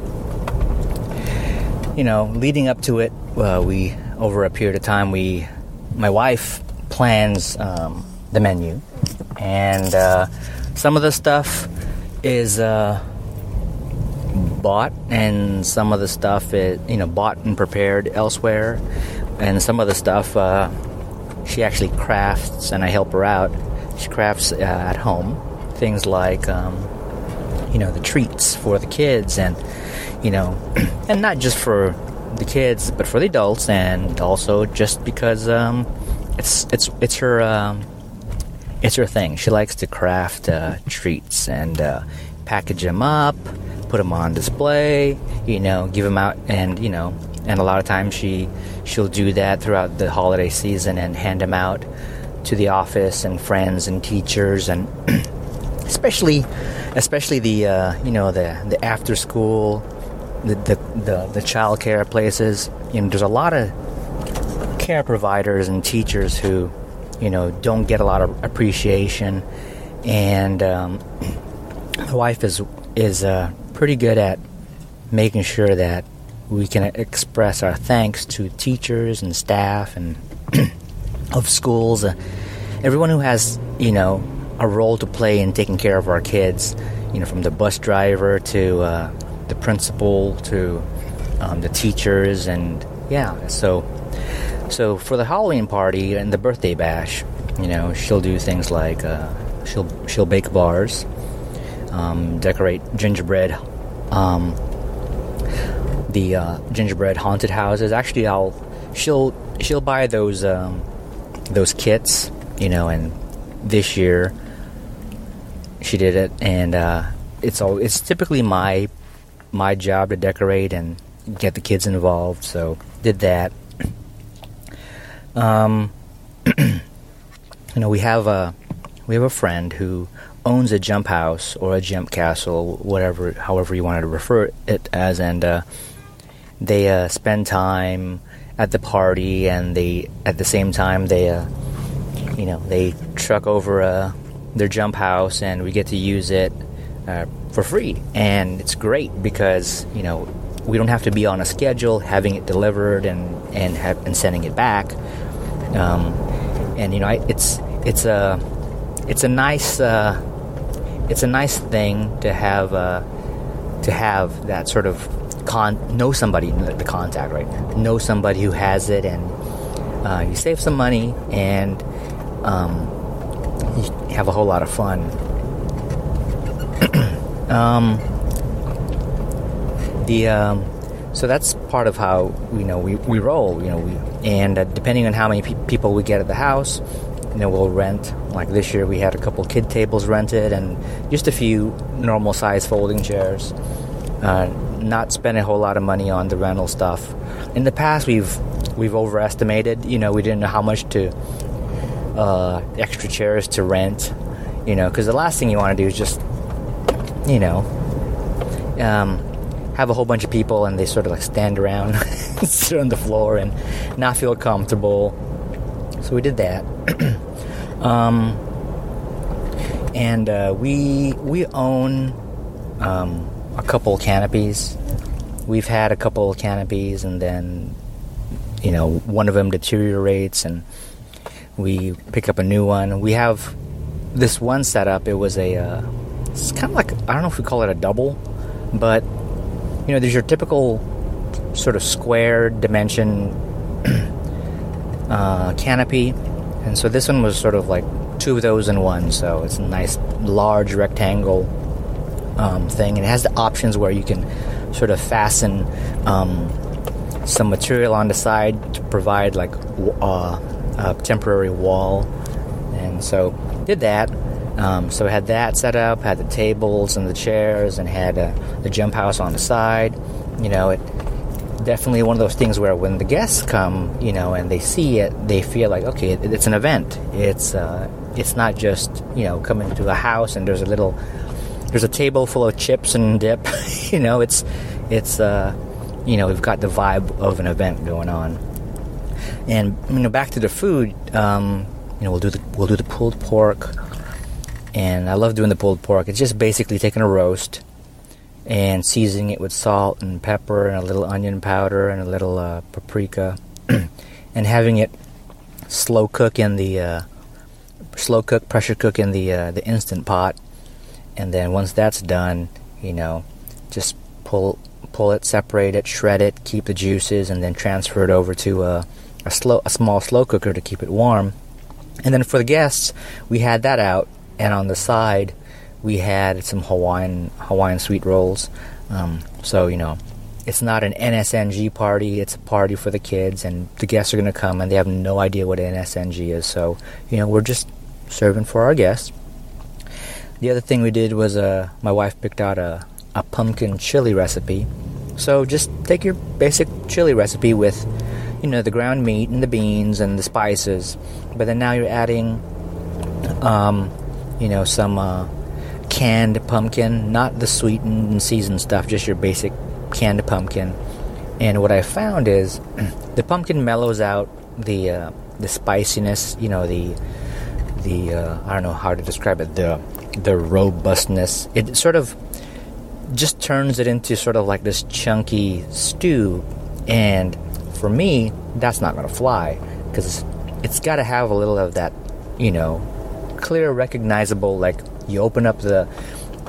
you know, leading up to it, we, over a period of time, my wife plans the menu, and some of the stuff is bought, and some of the stuff is, you know, bought and prepared elsewhere, and some of the stuff she actually crafts, and I help her out. She crafts at home things like you know, the treats for the kids, and you know, and not just for the kids, but for the adults, and also just because it's her thing. She likes to craft treats and package them up, put them on display, give them out, and and a lot of times she'll do that throughout the holiday season and hand them out to the office and friends and teachers, and especially the the after school, the child care places. There's a lot of care providers and teachers who don't get a lot of appreciation, and my wife is pretty good at making sure that we can express our thanks to teachers and staff and of schools, everyone who has a role to play in taking care of our kids, from the bus driver to the principal to the teachers, and so for the Halloween party and the birthday bash, she'll do things like she'll bake bars, decorate gingerbread, the gingerbread haunted houses. Actually, she'll buy those kits, and this year she did it, and it's typically my job to decorate and get the kids involved, so did that. We have a friend who owns a jump house or a jump castle, however you wanted to refer it as, and they spend time at the party, and at the same time they truck over their jump house, and we get to use it for free, and it's great because we don't have to be on a schedule having it delivered and sending it back, and it's a nice thing to have that sort of know somebody, the contact, right? Know somebody who has it, and you save some money, and you have a whole lot of fun. So that's part of how we roll. And depending on how many people we get at the house, we'll rent. Like this year, we had a couple kid tables rented, and just a few normal size folding chairs. Not spending a whole lot of money on the rental stuff. In the past, we've overestimated. We didn't know how much extra chairs to rent. Because the last thing you want to do is just have a whole bunch of people and they sort of like stand around, sit on the floor, and not feel comfortable. So we did that. And we own a couple canopies. We've had a couple canopies, and then one of them deteriorates, and we pick up a new one. We have this one setup. It was it's kind of like, I don't know if we call it a double, but there's your typical sort of square dimension canopy, and so this one was sort of like two of those in one. So it's a nice large rectangle thing, and it has the options where you can sort of fasten some material on the side to provide like a temporary wall, and so did that. So I had that set up, had the tables and the chairs, and had the jump house on the side. It definitely one of those things where when the guests come, and they see it, they feel like, okay, it's an event. It's not just coming to a house and there's a table full of chips and dip. We've got the vibe of an event going on. And back to the food, we'll do the pulled pork. And I love doing the pulled pork. It's just basically taking a roast and seasoning it with salt and pepper and a little onion powder and a little paprika, and having it pressure cook in the Instant Pot. And then once that's done, just pull it, separate it, shred it, keep the juices, and then transfer it over to a small slow cooker to keep it warm. And then for the guests, we had that out. And on the side, we had some Hawaiian sweet rolls. So it's not an NSNG party. It's a party for the kids, and the guests are going to come, and they have no idea what NSNG is. So, we're just serving for our guests. The other thing we did was my wife picked out a pumpkin chili recipe. So just take your basic chili recipe with, the ground meat and the beans and the spices. But then now you're adding, some canned pumpkin, not the sweetened and seasoned stuff, just your basic canned pumpkin. And what I found is the pumpkin mellows out the spiciness, the I don't know how to describe it, the robustness. It sort of just turns it into sort of like this chunky stew. And for me, that's not going to fly, because it's got to have a little of that, clear, recognizable, like you open up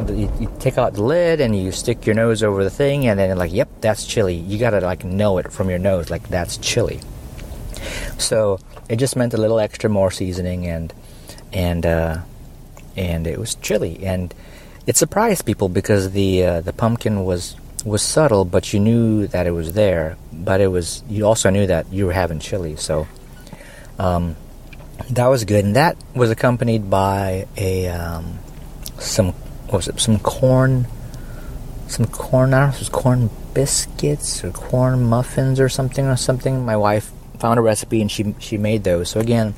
you take out the lid and you stick your nose over the thing, and then like, yep, that's chili. You got to like know it from your nose, like that's chili. So it just meant a little extra more seasoning, and it was chili, and it surprised people because the pumpkin was subtle, but you knew that it was there. But you also knew that you were having chili, so that was good. And that was accompanied by some corn. I don't know if it was corn biscuits or corn muffins or something. My wife found a recipe and she made those. So again,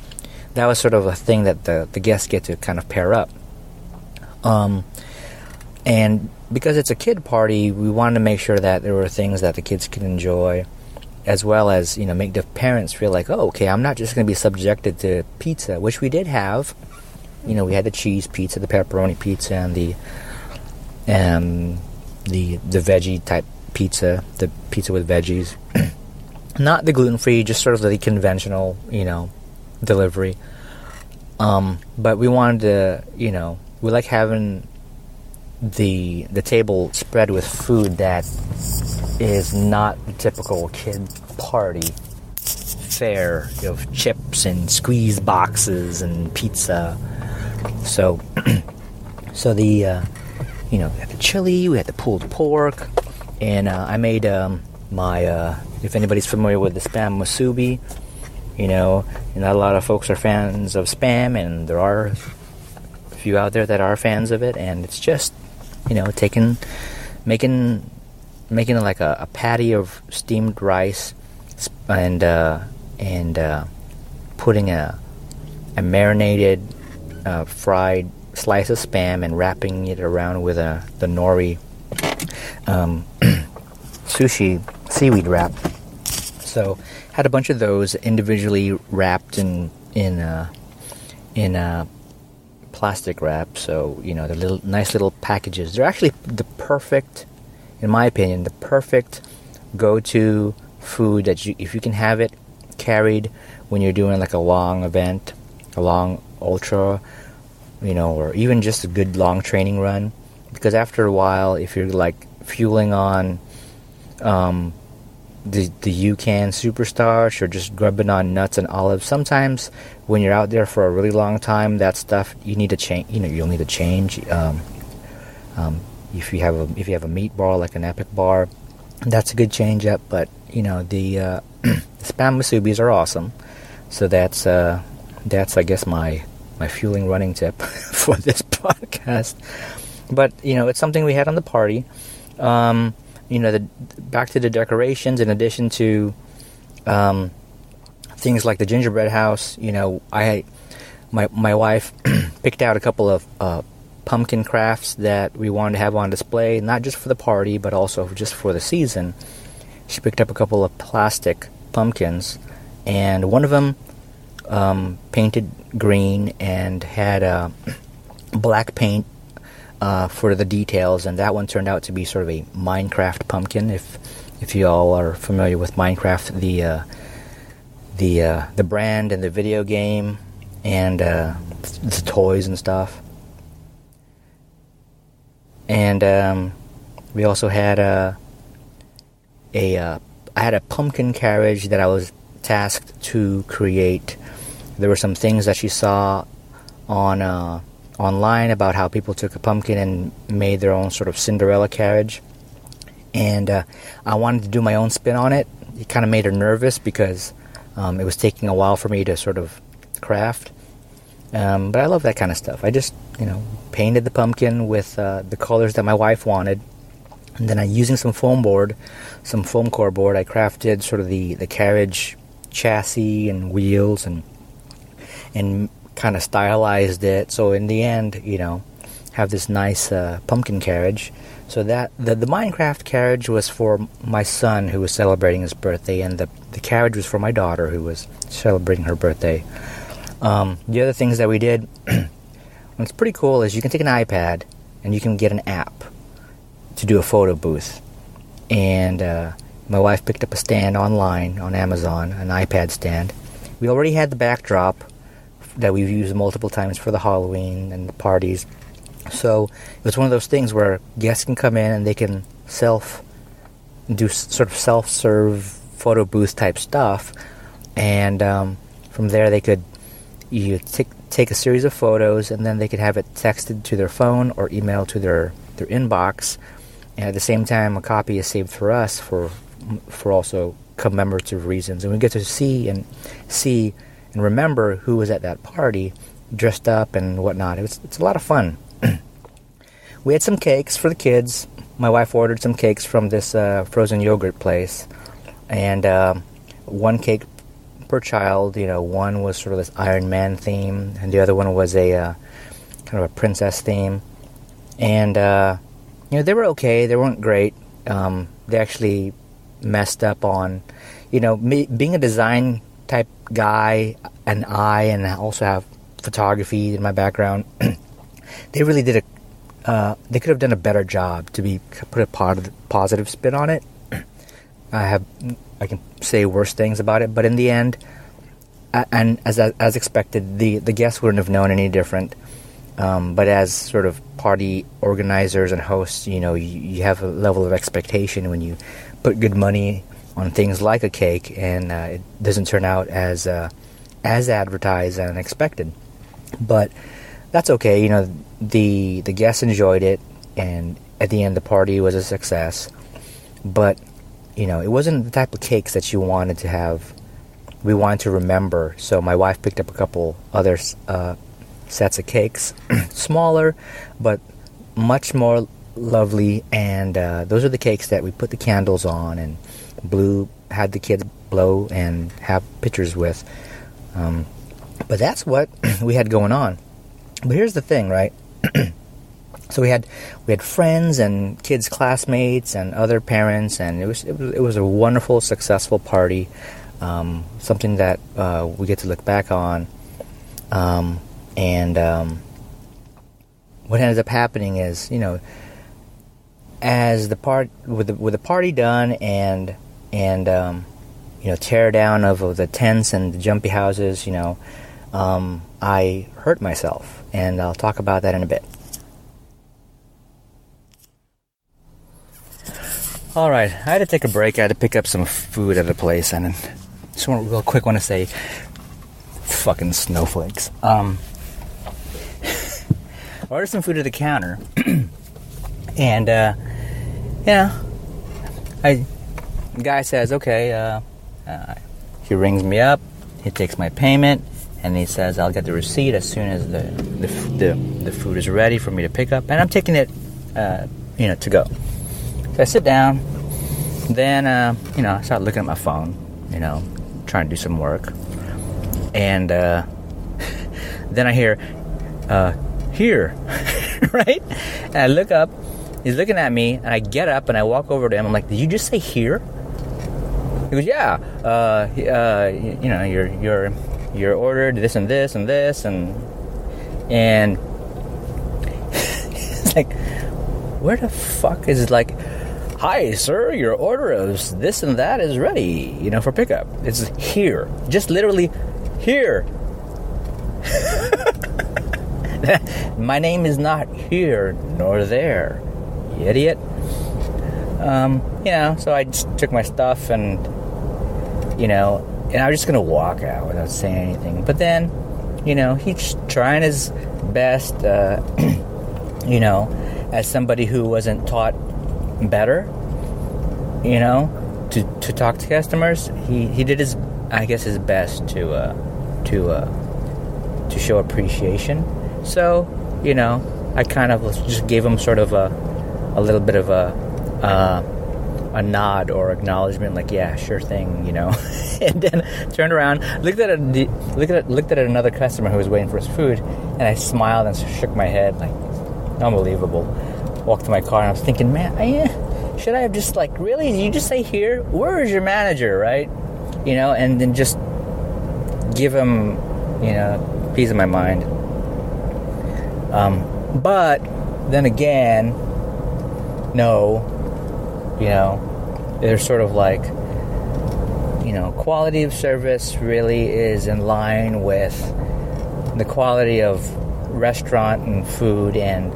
that was sort of a thing that the guests get to kind of pair up. And because it's a kid party, we wanted to make sure that there were things that the kids could enjoy, as well as, make the parents feel like, oh, okay, I'm not just going to be subjected to pizza, which we did have. We had the cheese pizza, the pepperoni pizza, and the veggie type pizza, the pizza with veggies. Not the gluten-free, just sort of the conventional, delivery. But we wanted to, we like having the table spread with food that is not the typical kid party fare of chips and squeeze boxes and pizza. So we had the chili, we had the pulled pork, and I made my if anybody's familiar with the Spam musubi, not a lot of folks are fans of Spam, and there are a few out there that are fans of it, and it's just making like a patty of steamed rice and putting a marinated fried slice of Spam and wrapping it around with the nori sushi seaweed wrap. So had a bunch of those individually wrapped in plastic wrap. So they're nice little packages. They're actually the perfect, in my opinion, the perfect go-to food that if you can have it carried when you're doing like a long event, a long ultra, or even just a good long training run. Because after a while, if you're like fueling on the UCAN Superstarch or just grubbing on nuts and olives, sometimes when you're out there for a really long time, that stuff you need to change. You'll need to change. If you have a meat bar like an Epic bar, that's a good change up. But the Spam musubis are awesome. So that's I guess my fueling running tip for this podcast. But it's something we had on the party. Back to the decorations, in addition to things like the gingerbread house, my wife picked out a couple of pumpkin crafts that we wanted to have on display, not just for the party, but also just for the season. She picked up a couple of plastic pumpkins, and one of them painted green and had black paint for the details, and that one turned out to be sort of a Minecraft pumpkin. If you all are familiar with Minecraft, the brand and the video game, and the toys and stuff. And we also had I had a pumpkin carriage that I was tasked to create. There were some things that she saw on online about how people took a pumpkin and made their own sort of Cinderella carriage. And I wanted to do my own spin on it. It kind of made her nervous because it was taking a while for me to sort of craft. But I love that kind of stuff. I just, painted the pumpkin with the colors that my wife wanted. And then using some foam core board, I crafted sort of the carriage chassis and wheels and kind of stylized it. So in the end, have this nice pumpkin carriage. So that the Minecraft carriage was for my son who was celebrating his birthday, and the carriage was for my daughter who was celebrating her birthday. The other things that we did, what's pretty cool is you can take an iPad and you can get an app to do a photo booth. And my wife picked up a stand online on Amazon, an iPad stand. We already had the backdrop that we've used multiple times for the Halloween and the parties. So it was one of those things where guests can come in and they can do sort of self-serve photo booth type stuff. And from there they could take a series of photos, and then they could have it texted to their phone or emailed to their inbox. And at the same time, a copy is saved for us for also commemorative reasons. And we get to see and remember who was at that party, dressed up and whatnot. It's a lot of fun. We had some cakes for the kids. My wife ordered some cakes from this frozen yogurt place. And one cake per child. One was sort of this Iron Man theme, and the other one was a kind of a princess theme. And they were okay. They weren't great. They actually messed up on, me being a design type guy, and also have photography in my background. They really did they could have done a better job to put a positive spin on it. I can say worse things about it, but in the end, and as expected, the guests wouldn't have known any different. But as sort of party organizers and hosts, you have a level of expectation when you put good money on things like a cake, and it doesn't turn out as advertised and expected. But that's okay. The guests enjoyed it, and at the end, the party was a success. But it wasn't the type of cakes that you wanted to have. We wanted to remember. So my wife picked up a couple other sets of cakes, smaller, but much more lovely. And those are the cakes that we put the candles on and had the kids blow and have pictures with. But that's what we had going on. But here's the thing, right? So we had friends and kids' classmates and other parents, and it was a wonderful, successful party. Something that we get to look back on. And what ends up happening is, as the with the party done and tear down of the tents and the jumpy houses, I hurt myself, and I'll talk about that in a bit. All right, I had to take a break. I had to pick up some food at a place, and just real quick want to say, fucking snowflakes. Ordered some food at the counter, and the guy says, okay. He rings me up. He takes my payment, and he says, I'll get the receipt as soon as the food is ready for me to pick up, and I'm taking it, to go. So I sit down, then, I start looking at my phone, trying to do some work. And then I hear, here, right? And I look up, he's looking at me, and I get up and I walk over to him. I'm like, did you just say here? He goes, yeah, you're ordered this and this and this, and it's like, where the fuck is it? Like, hi, sir, your order of this and that is ready, for pickup. It's here. Just literally here. My name is not here nor there, you idiot. So I just took my stuff and and I was just going to walk out without saying anything. But then, he's trying his best, as somebody who wasn't taught better. to talk to customers. He did his best to show appreciation. So, I kind of just gave him sort of a little bit of a nod or acknowledgement, like, yeah, sure thing, and then turned around, looked at another customer who was waiting for his food, and I smiled and shook my head, like, unbelievable. Walked to my car and I was thinking, man, should I have just really? You just say here, where is your manager, right? And then just give him, peace of my mind. But then again, no, they're sort of like, quality of service really is in line with the quality of restaurant and food and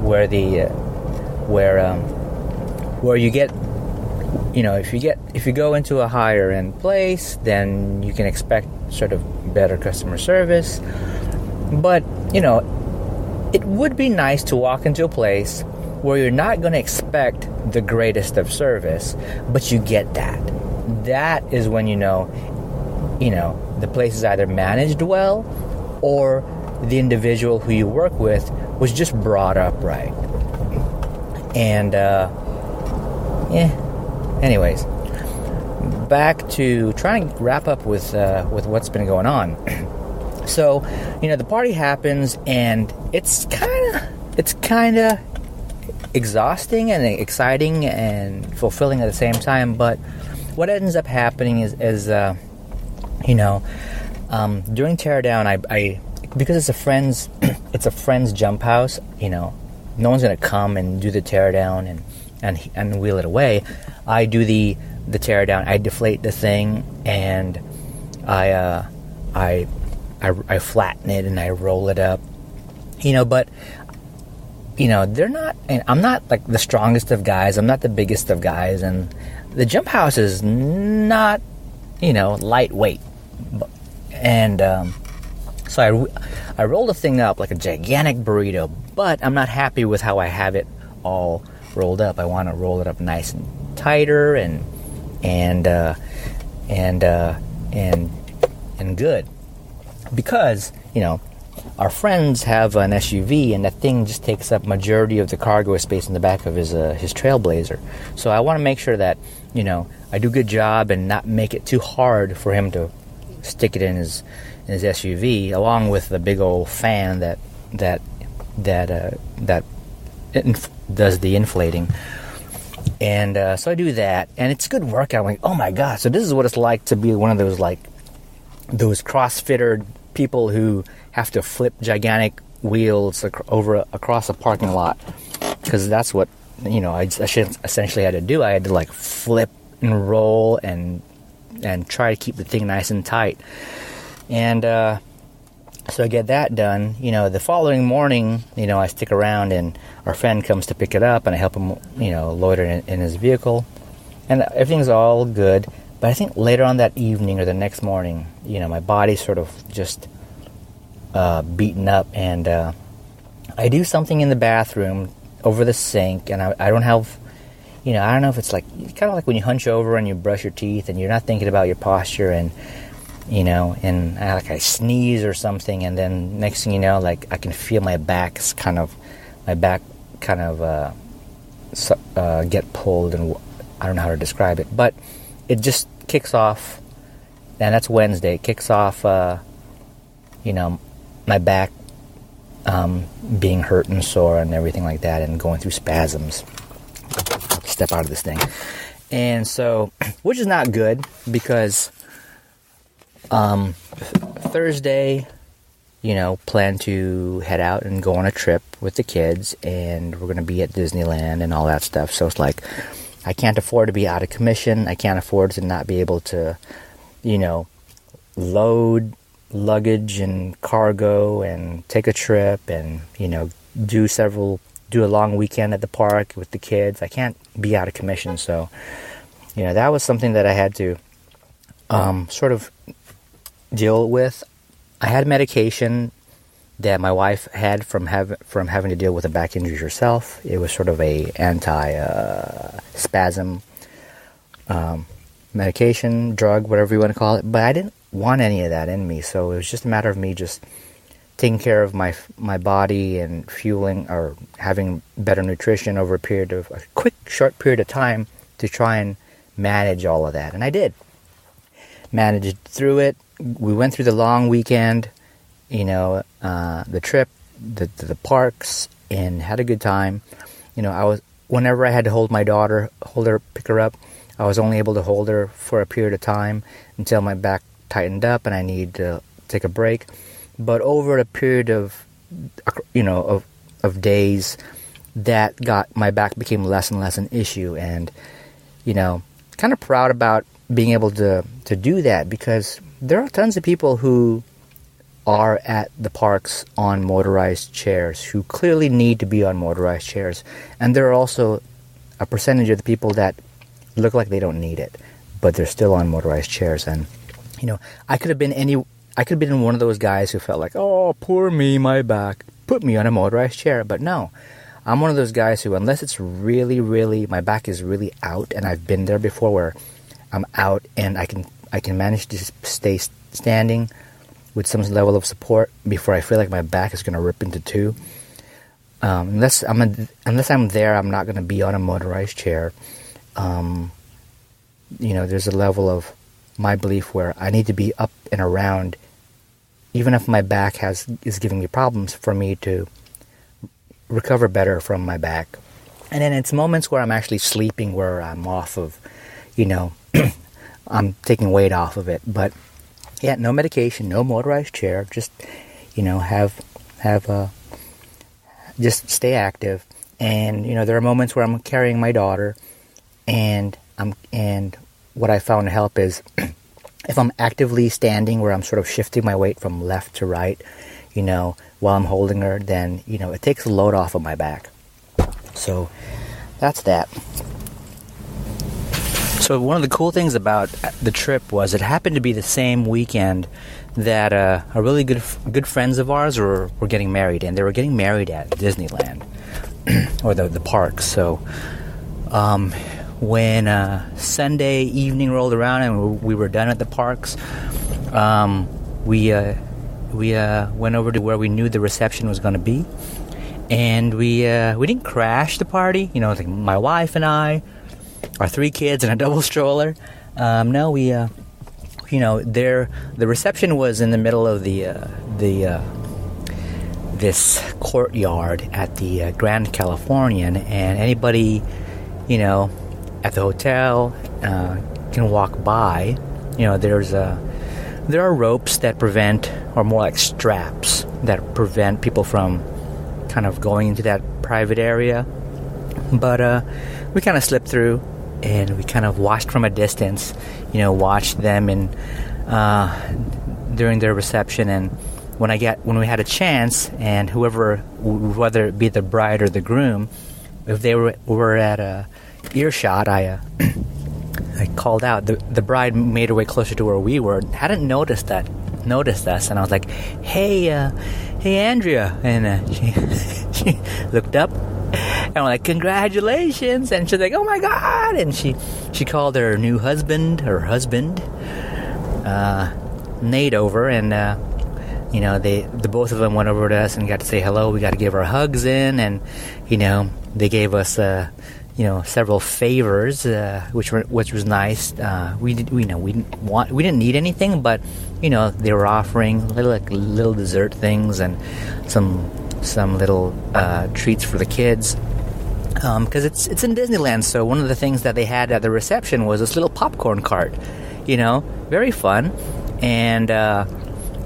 where you get, if you go into a higher end place, then you can expect sort of better customer service. But it would be nice to walk into a place where you're not going to expect the greatest of service, but you get that. That is when the place is either managed well, or the individual who you work with was just brought up right. And anyways, back to trying to wrap up with what's been going on. So, the party happens, and it's kind of exhausting and exciting and fulfilling at the same time. But what ends up happening is during teardown, I because it's a friend's jump house. No one's gonna come and do the teardown and wheel it away. I do the teardown. I deflate the thing, and I flatten it and I roll it up. But they're not. And I'm not like the strongest of guys. I'm not the biggest of guys, and the jump house is not lightweight. And so I roll the thing up like a gigantic burrito, but I'm not happy with how I have it all rolled up. I want to roll it up nice and tighter and good, because our friends have an SUV, and that thing just takes up majority of the cargo space in the back of his Trailblazer. So I want to make sure that I do a good job and not make it too hard for him to stick it in his SUV, along with the big old fan that does the inflating. And so I do that, and it's a good workout. I'm like, oh my god! So this is what it's like to be one of those CrossFitter people who have to flip gigantic wheels across a parking lot, because that's what I essentially had to do. I had to flip and roll and try to keep the thing nice and tight. And so I get that done. The following morning, I stick around, and our friend comes to pick it up, and I help him, load it in his vehicle, and everything's all good. But I think later on that evening or the next morning, my body's sort of just beaten up, and I do something in the bathroom over the sink, and I don't have, I don't know if it's kind of like when you hunch over and you brush your teeth and you're not thinking about your posture, and and I sneeze or something, and then next thing you know, I can feel my back kind of get pulled, and I don't know how to describe it, but it just kicks off, and that's Wednesday. It kicks off, my back being hurt and sore and everything like that, and going through spasms. Step out of this thing. And so, which is not good, because Thursday, plan to head out and go on a trip with the kids, and we're going to be at Disneyland and all that stuff. So it's I can't afford to be out of commission. I can't afford to not be able to, load luggage and cargo and take a trip and, do a long weekend at the park with the kids. I can't be out of commission. So, that was something that I had to sort of deal with. I had medication that my wife had from having to deal with a back injury herself. It was sort of a anti-spasm medication, drug, whatever you want to call it. But I didn't want any of that in me, so it was just a matter of me just taking care of my body and fueling or having better nutrition over a short period of time to try and manage all of that. And I did. Managed through it. We went through the long weekend, the trip, the parks, and had a good time. Whenever I had to hold my daughter, pick her up, I was only able to hold her for a period of time until my back tightened up and I needed to take a break. But over a period of days, my back became less and less an issue, and kind of proud about being able to do that, because there are tons of people who are at the parks on motorized chairs who clearly need to be on motorized chairs, and there are also a percentage of the people that look like they don't need it, but they're still on motorized chairs. And I could have been one of those guys who felt like, oh, poor me, my back, put me on a motorized chair. But no, I'm one of those guys who, unless it's really, really, my back is really out, and I've been there before where I'm out and I can manage to stay standing with some level of support before I feel like my back is going to rip into two. Unless I'm there, I'm not going to be on a motorized chair. There's a level of my belief where I need to be up and around, even if my back is giving me problems, for me to recover better from my back. And then it's moments where I'm actually sleeping, where I'm off of, I'm taking weight off of it. But yeah, no medication, no motorized chair, just just stay active. And there are moments where I'm carrying my daughter, and what I found to help is if I'm actively standing, where I'm sort of shifting my weight from left to right, while I'm holding her, then it takes the load off of my back. So that's that. So one of the cool things about the trip was it happened to be the same weekend that a really good friends of ours were getting married, and they were getting married at Disneyland or the parks. So when Sunday evening rolled around and we were done at the parks, we went over to where we knew the reception was going to be, and we didn't crash the party. Like my wife and I, our 3 kids and a double stroller. No, we the reception was in the middle of this courtyard at the Grand Californian, and anybody at the hotel can walk by. There are ropes that prevent, or more like straps that prevent people from kind of going into that private area. But we kind of slipped through, and we kind of watched from a distance, watched them during their reception. And when we had a chance, and whether it be the bride or the groom, if they were at a earshot, I called out. The bride made her way closer to where we were, hadn't noticed us, and I was like, hey Andrea, and she looked up, and I'm like, congratulations, and she's like, oh my God, and she called her husband Nate over, and the both of them went over to us and got to say hello. We got to give our hugs in, and they gave us several favors, which was nice. We didn't need anything, but they were offering little dessert things and some little treats for the kids, because it's in Disneyland. So one of the things that they had at the reception was this little popcorn cart, very fun, and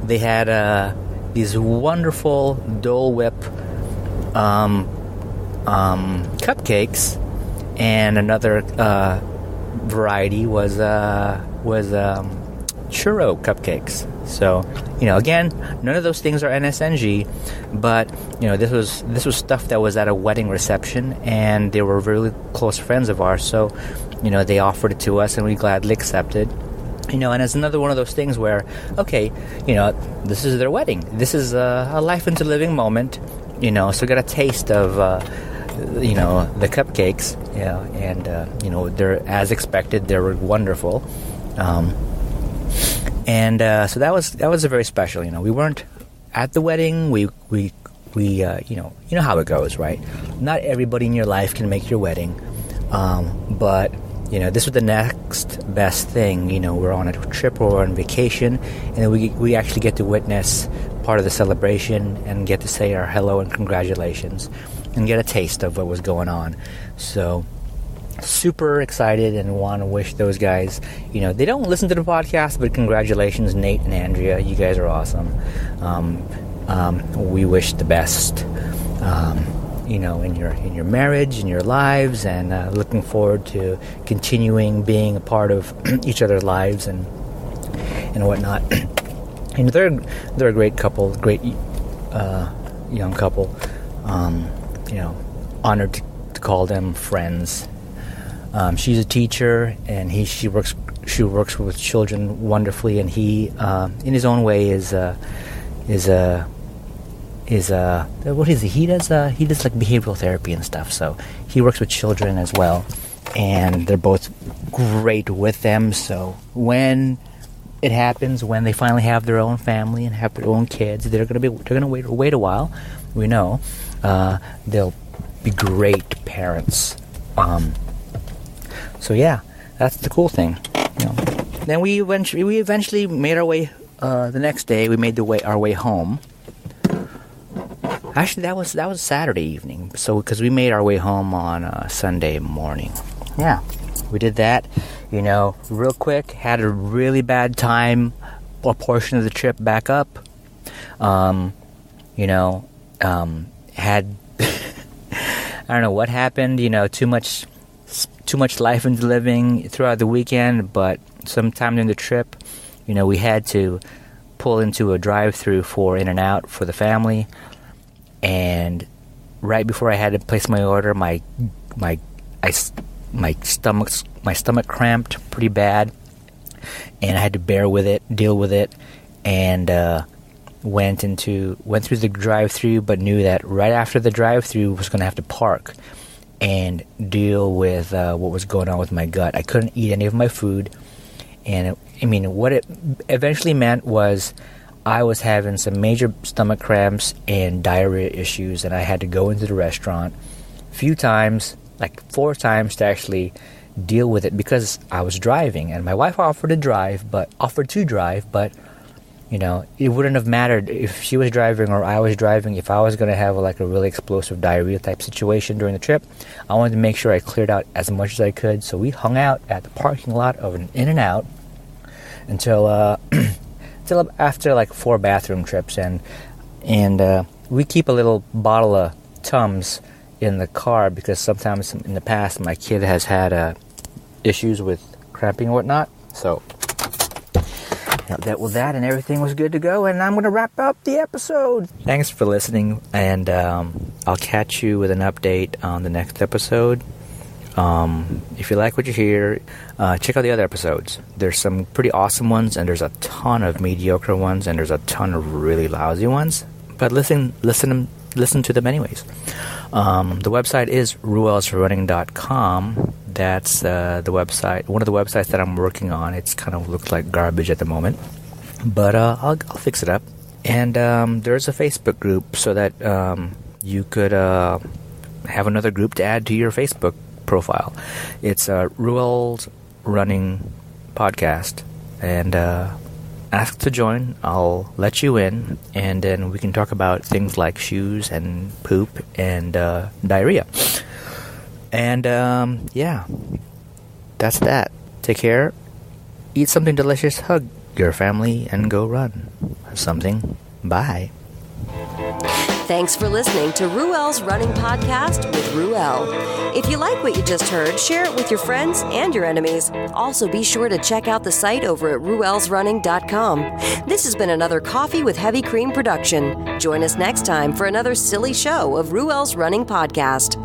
they had these wonderful Dole Whip cupcakes. And another variety was churro cupcakes. So again, none of those things are NSNG, but this was stuff that was at a wedding reception, and they were really close friends of ours. So they offered it to us, and we gladly accepted. And it's another one of those things where, okay, this is their wedding. This is a life into living moment, so got a taste of, the cupcakes, and, they're, as expected, they were wonderful. So that was a very special, we weren't at the wedding. We how it goes, right? Not everybody in your life can make your wedding. But this was the next best thing. We're on a trip or we're on vacation, and we actually get to witness part of the celebration and get to say our hello and congratulations and get a taste of what was going on. So super excited and want to wish those guys, they don't listen to the podcast, but congratulations, Nate and Andrea. You guys are awesome. We wish the best, in your marriage, in your lives, and looking forward to continuing being a part of each other's lives and whatnot. They're a great couple, great young couple. Honored to call them friends. She's a teacher, and she works with children wonderfully, and he, in his own way, is what is he? He does like behavioral therapy and stuff. So he works with children as well, and they're both great with them. So when it happens, when they finally have their own family and have their own kids, they're gonna wait a while. We know they'll be great parents. So yeah, that's the cool thing. Then we eventually made our way. The next day, we made our way home. Actually, that was Saturday evening. So because we made our way home on Sunday morning. Yeah, we did that. Real quick. Had a really bad time. A portion of the trip back up. Had I don't know what happened. Too much life into living throughout the weekend, but sometime during the trip, we had to pull into a drive-through for In-N-Out for the family, and right before I had to place my order, my stomach cramped pretty bad, and I had to deal with it, and went through the drive-through, but knew that right after the drive-through was going to have to park and deal with what was going on with my gut. I couldn't eat any of my food, and what it eventually meant was I was having some major stomach cramps and diarrhea issues, and I had to go into the restaurant a few times, like 4 times, to actually deal with it because I was driving, and my wife offered to drive, but it wouldn't have mattered if she was driving or I was driving. If I was going to have a really explosive diarrhea type situation during the trip, I wanted to make sure I cleared out as much as I could. So we hung out at the parking lot of an In-N-Out until after 4 bathroom trips, and we keep a little bottle of Tums in the car because sometimes in the past my kid has had issues with cramping and whatnot. So that and everything was good to go, and I'm going to wrap up the episode. Thanks for listening, and I'll catch you with an update on the next episode. If you like what you hear, check out the other episodes. There's some pretty awesome ones, and there's a ton of mediocre ones, and there's a ton of really lousy ones. But listen to them anyways. The website is ruelsrunning.com. That's the website, one of the websites that I'm working on. It's kind of looks like garbage at the moment, but I'll fix it up. And there's a Facebook group so that you could have another group to add to your Facebook profile. It's Ruel's Running Podcast, and ask to join. I'll let you in, and then we can talk about things like shoes and poop and diarrhea. And yeah, that's that. Take care, eat something delicious, hug your family, and go run something. Bye. Thanks for listening to Ruel's Running Podcast with Ruel. If you like what you just heard, share it with your friends and your enemies. Also, be sure to check out the site over at ruelsrunning.com. This has been another Coffee with Heavy Cream production. Join us next time for another silly show of Ruel's Running Podcast.